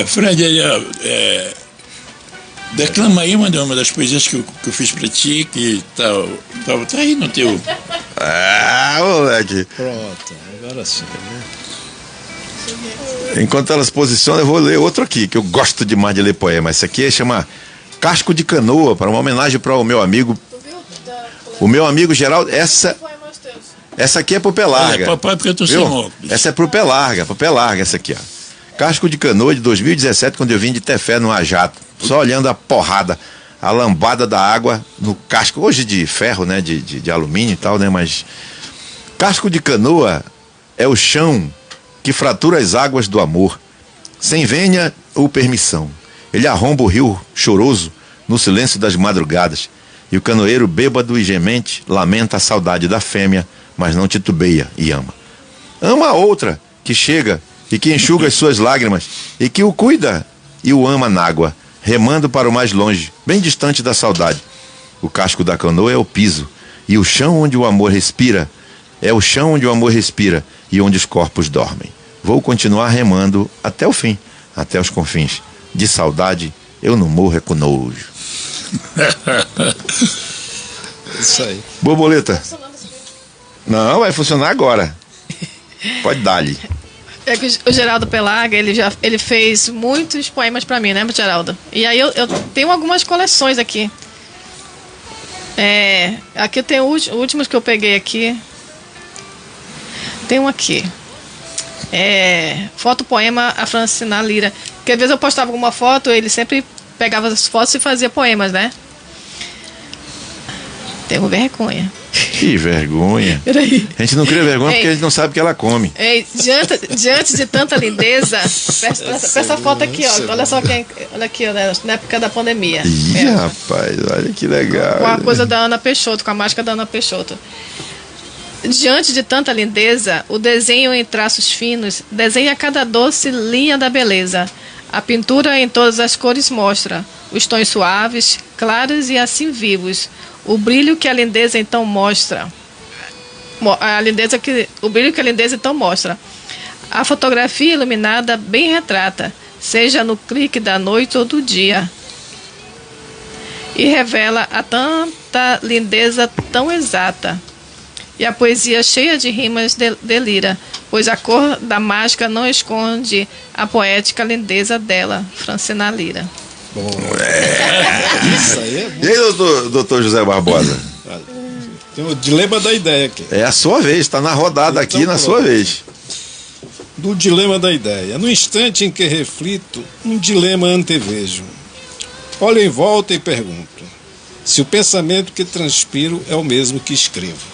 Fred, declama aí uma das poesias que eu fiz pra ti, que tá aí no teu. Ah, moleque. Pronto, agora sim. Enquanto ela se posiciona, eu vou ler outro aqui, que eu gosto demais de ler poema. Esse aqui chama Casco de Canoa, para uma homenagem para o meu amigo. O meu amigo Geraldo. Essa aqui é pro Pé Larga. Papai, porque eu tô sem Viu? óculos. Essa é pro Pé Larga essa aqui, ó. Casco de Canoa de 2017, quando eu vim de Tefé no Ajato, só olhando a porrada, a lambada da água no casco, hoje de ferro, né, de alumínio e tal, né, mas casco de canoa é o chão que fratura as águas do amor, sem venha ou permissão. Ele arromba o rio choroso no silêncio das madrugadas, e o canoeiro bêbado e gemente lamenta a saudade da fêmea, mas não titubeia e ama. Ama a outra que chega e que enxuga as suas lágrimas e que o cuida e o ama na água, remando para o mais longe, bem distante da saudade. O casco da canoa é o piso, e o chão onde o amor respira é o chão onde o amor respira e onde os corpos dormem. Vou continuar remando até o fim, até os confins. De saudade eu não morro é com nojo. Isso aí. Borboleta. Não, vai funcionar agora. Pode dar-lhe. É que o Geraldo Pelarga, ele fez muitos poemas pra mim, né, Geraldo? E aí eu tenho algumas coleções aqui. Aqui eu tenho os últimos que eu peguei aqui. Tem um aqui. Fotopoema a Francina Lira. Porque às vezes eu postava alguma foto, ele sempre pegava as fotos e fazia poemas, né? Tenho vergonha. Que vergonha. Peraí. A gente não cria vergonha porque a gente não sabe o que ela come. Diante de tanta lindeza, pra essa foto aqui, ó. Olha só olha aqui, ó, na época da pandemia. Ih, rapaz, olha que legal. Com a coisa da Ana Peixoto, com a máscara da Ana Peixoto. Diante de tanta lindeza, o desenho em traços finos desenha cada doce linha da beleza. A pintura em todas as cores mostra os tons suaves, claros e assim vivos. O brilho que a lindeza então mostra. O brilho que a lindeza então mostra. A fotografia iluminada bem retrata, seja no clique da noite ou do dia. E revela a tanta lindeza tão exata. E a poesia cheia de rimas delira, pois a cor da mágica não esconde a poética lindeza dela. Francina Lira. Bom, isso aí é bom. E aí, doutor José Barbosa? Tem o dilema da ideia aqui. É a sua vez, está na rodada Então, aqui, na sua vez. Do dilema da ideia. No instante em que reflito, um dilema antevejo. Olho em volta e pergunto se o pensamento que transpiro é o mesmo que escrevo.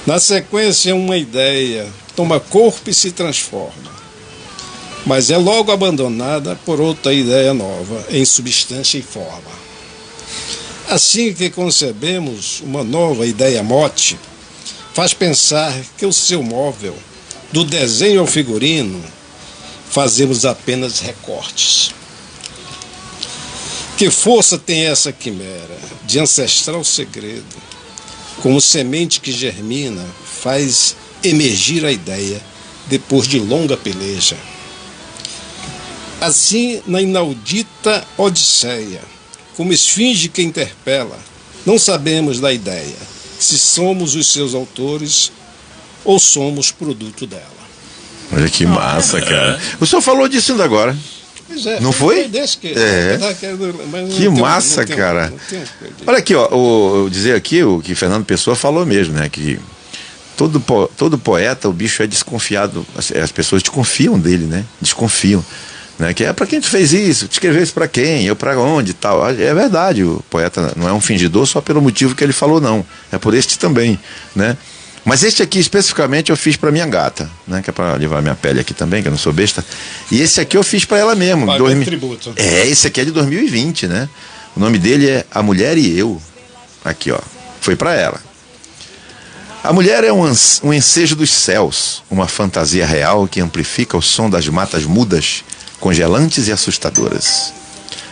Na sequência, uma ideia toma corpo e se transforma, mas é logo abandonada por outra ideia nova, em substância e forma. Assim que concebemos uma nova ideia-mote, faz pensar que o seu móvel, do desenho ao figurino, fazemos apenas recortes. Que força tem essa quimera de ancestral segredo? Como semente que germina, faz emergir a ideia depois de longa peleja. Assim, na inaudita odisseia, como esfinge que interpela, não sabemos da ideia, se somos os seus autores ou somos produto dela. Olha que massa, cara. O senhor falou disso ainda agora. Pois é, Não foi? Desse que, É. mas não Que tem- massa, não tem- cara. não tem- Olha aqui, ó, eu dizer aqui o que Fernando Pessoa falou mesmo, né? Que todo poeta, o bicho é desconfiado. As pessoas desconfiam dele, né? Desconfiam. Né? Que é pra quem tu fez isso, tu escreveu isso pra quem, eu pra onde e tal. É verdade, o poeta não é um fingidor só pelo motivo que ele falou, não. É por este também, né? Mas este aqui especificamente eu fiz pra minha gata, né? Que é pra levar minha pele aqui também, que eu não sou besta. E esse aqui eu fiz pra ela mesmo. Paga tributo. Esse aqui é de 2020, né? O nome dele é A Mulher e Eu. Aqui, ó. Foi pra ela. A mulher é um ensejo dos céus, uma fantasia real que amplifica o som das matas mudas, congelantes e assustadoras.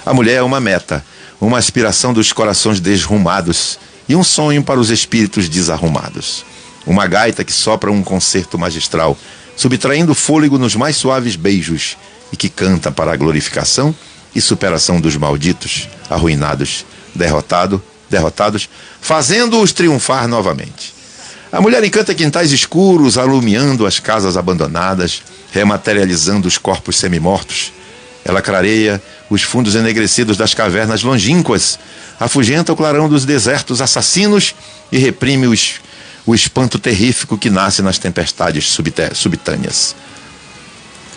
A mulher é uma meta, uma aspiração dos corações desrumados e um sonho para os espíritos desarrumados. Uma gaita que sopra um concerto magistral, subtraindo fôlego nos mais suaves beijos e que canta para a glorificação e superação dos malditos, arruinados, derrotados, fazendo-os triunfar novamente. A mulher encanta quintais escuros, alumiando as casas abandonadas, rematerializando os corpos semimortos. Ela clareia os fundos enegrecidos das cavernas longínquas, afugenta o clarão dos desertos assassinos e reprime o espanto terrífico que nasce nas tempestades subitâneas.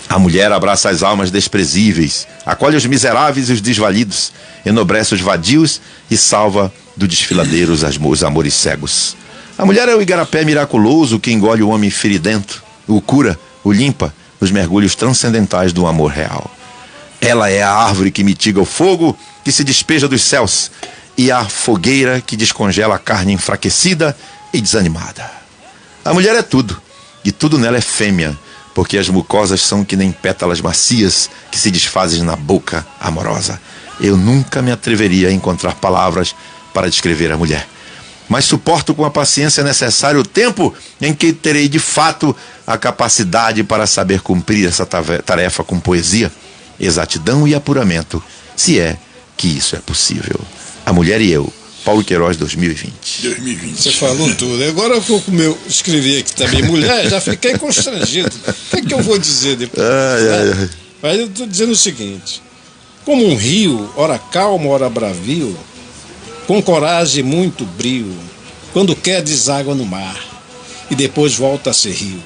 A mulher abraça as almas desprezíveis, acolhe os miseráveis e os desvalidos, enobrece os vadios e salva do desfiladeiro os amores cegos. A mulher é o igarapé miraculoso que engole o homem feridento, o cura, o limpa, nos mergulhos transcendentais do amor real. Ela é a árvore que mitiga o fogo que se despeja dos céus e a fogueira que descongela a carne enfraquecida e desanimada. A mulher é tudo, e tudo nela é fêmea, porque as mucosas são que nem pétalas macias que se desfazem na boca amorosa. Eu nunca me atreveria a encontrar palavras para descrever a mulher, mas suporto com a paciência necessária o tempo em que terei de fato a capacidade para saber cumprir essa tarefa com poesia, exatidão e apuramento, se é que isso é possível. A Mulher e Eu, Paulo Queiroz, 2020. 2020. Você falou tudo. Agora, como eu escrevi aqui também mulher, já fiquei constrangido. O que eu vou dizer depois? Mas eu estou dizendo o seguinte: como um rio, ora calmo, ora bravio, com coragem e muito brio, quando quer deságua no mar e depois volta a ser rio.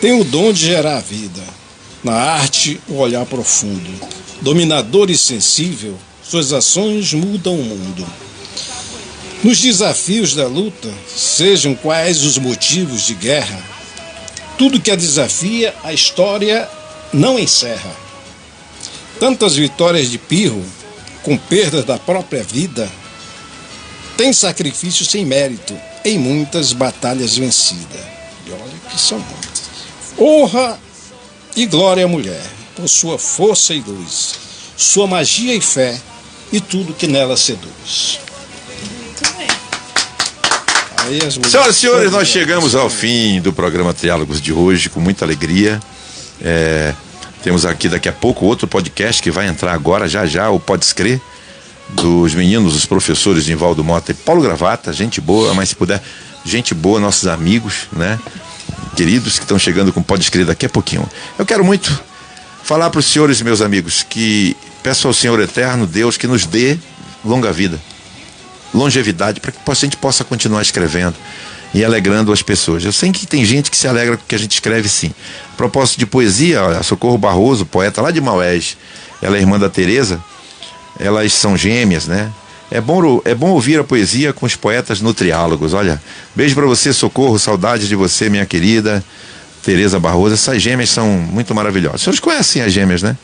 Tem o dom de gerar a vida, na arte o olhar profundo, dominador e sensível, suas ações mudam o mundo. Nos desafios da luta, sejam quais os motivos de guerra, tudo que a desafia, a história não encerra. Tantas vitórias de Pirro, com perdas da própria vida, tem sacrifício sem mérito, em muitas batalhas vencidas. E olha que são muitas. Honra e glória à mulher, por sua força e luz, sua magia e fé e tudo que nela seduz. Senhoras e senhores, nós chegamos ao fim do programa Triálogos de hoje, com muita alegria. Temos aqui daqui a pouco outro podcast que vai entrar agora, já, o Pode Escrer, dos meninos, os professores Nivaldo Mota e Paulo Gravata, gente boa, mas se puder, gente boa, nossos amigos, né, queridos, que estão chegando com o Pode Escrer daqui a pouquinho. Eu quero muito falar para os senhores, meus amigos, que peço ao Senhor Eterno, Deus, que nos dê longa vida, longevidade, para que a gente possa continuar escrevendo e alegrando as pessoas. Eu sei que tem gente que se alegra com o que a gente escreve, sim. A propósito de poesia, a Socorro Barroso, poeta lá de Maués, ela é irmã da Tereza, elas são gêmeas, né? É bom ouvir a poesia com os poetas no Triálogos. Olha, beijo para você, Socorro, saudades de você, minha querida Tereza Barroso. Essas gêmeas são muito maravilhosas. Os senhores conhecem as gêmeas, né?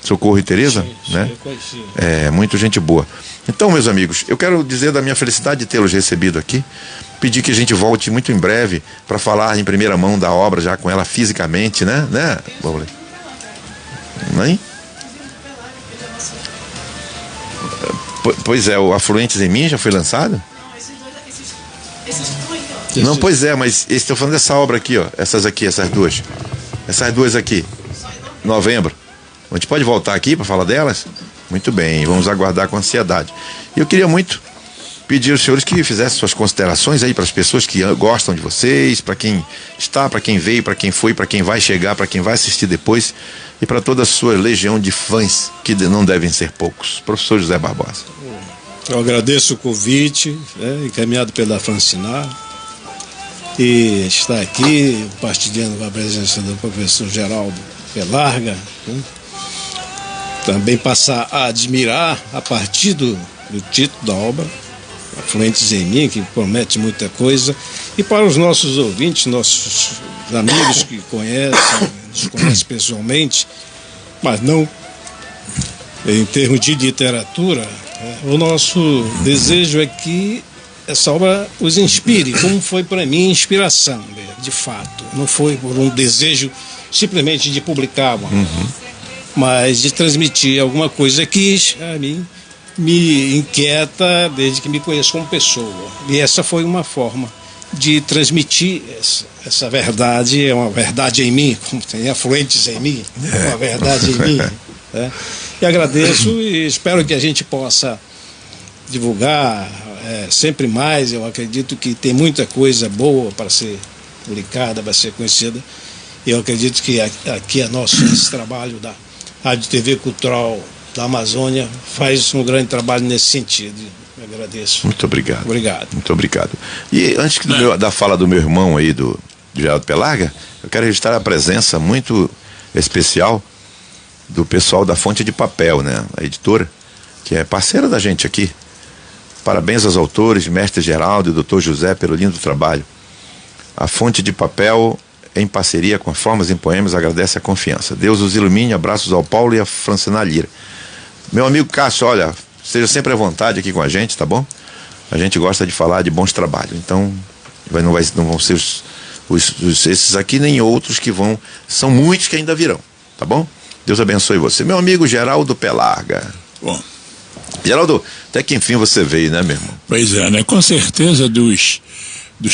Socorro e Tereza, né? Eu conheci. Muito gente boa. Então, meus amigos, eu quero dizer da minha felicidade de tê-los recebido aqui, pedir que a gente volte muito em breve para falar em primeira mão da obra, já com ela fisicamente, né? Borboleta? Não? Pois é, o Afluentes em Mim já foi lançado? Não, pois é, mas estou falando dessa obra aqui, ó. Essas duas. Essas duas aqui. Novembro. A gente pode voltar aqui para falar delas? Muito bem, vamos aguardar com ansiedade. E eu queria muito pedir aos senhores que fizessem suas considerações aí para as pessoas que gostam de vocês, para quem está, para quem veio, para quem foi, para quem vai chegar, para quem vai assistir depois e para toda a sua legião de fãs, que não devem ser poucos. Professor José Barbosa. Eu agradeço o convite, encaminhado pela Francinar, e estar aqui partilhando com a presença do professor Geraldo Pelarga, né? Também passar a admirar a partir do título da obra, Afluentes em Mim, que promete muita coisa, e para os nossos ouvintes, nossos amigos que nos conhecem pessoalmente, mas não em termos de literatura, o nosso desejo é que essa obra os inspire, como foi para mim inspiração, de fato. Não foi por um desejo simplesmente de publicar mas de transmitir alguma coisa que a mim me inquieta desde que me conheço como pessoa. E essa foi uma forma de transmitir essa verdade, é uma verdade em mim, como tem afluentes em mim, uma verdade em mim. Né? E agradeço e espero que a gente possa divulgar sempre mais. Eu acredito que tem muita coisa boa para ser publicada, para ser conhecida. Eu acredito que aqui esse trabalho da Rádio TV Cultural da Amazônia faz um grande trabalho nesse sentido. Eu agradeço. Muito obrigado. Obrigado. Muito obrigado. E antes da fala do meu irmão aí, do Geraldo Pelarga, eu quero registrar a presença muito especial do pessoal da Fonte de Papel, né? A editora, que é parceira da gente aqui. Parabéns aos autores, mestre Geraldo e doutor José, pelo lindo trabalho. A Fonte de Papel, em parceria com a Formas em Poemas, agradece a confiança. Deus os ilumine, abraços ao Paulo e a Francina Lira. Meu amigo Cássio, olha, seja sempre à vontade aqui com a gente, tá bom? A gente gosta de falar de bons trabalhos, então não vão ser esses aqui nem outros que vão, são muitos que ainda virão, tá bom? Deus abençoe você. Meu amigo Geraldo Pelarga. Bom, Geraldo, até que enfim você veio, né, meu irmão? Pois é, né? Com certeza dos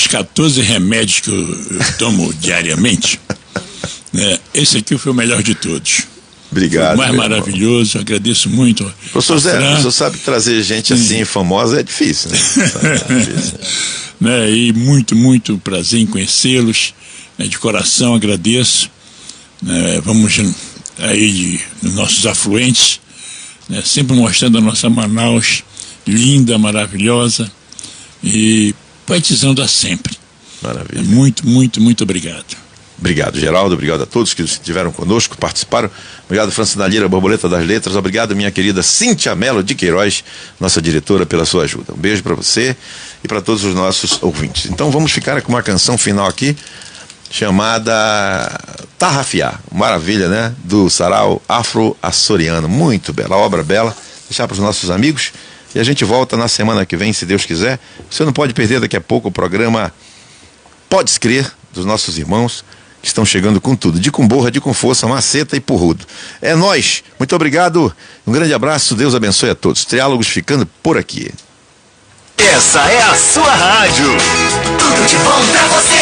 14 remédios que eu tomo diariamente, né, esse aqui foi o melhor de todos. Obrigado. O mais maravilhoso, agradeço muito. Professor Zé, você sabe trazer gente assim famosa é difícil, né? Né? E muito prazer em conhecê-los, né? De coração agradeço. Né? Vamos aí nos nossos afluentes, né? Sempre mostrando a nossa Manaus linda, maravilhosa e poetizando a sempre. Maravilha. Muito obrigado. Obrigado, Geraldo. Obrigado a todos que estiveram conosco, participaram. Obrigado, Francina Lira, Borboleta das Letras. Obrigado, minha querida Cíntia Mello de Queiroz, nossa diretora, pela sua ajuda. Um beijo para você e para todos os nossos ouvintes. Então vamos ficar com uma canção final aqui, chamada Tarrafiá. Maravilha, né? Do sarau afro-açoriano. Muito bela, obra bela. Deixar para os nossos amigos. E a gente volta na semana que vem, se Deus quiser. Você não pode perder daqui a pouco o programa Pode Escrer, dos nossos irmãos, estão chegando com tudo, de com borra, de com força, maceta e porrudo. É nóis, muito obrigado, um grande abraço, Deus abençoe a todos. Triálogos ficando por aqui. Essa é a sua rádio. Tudo de bom pra você.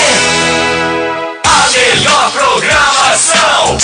A melhor programação.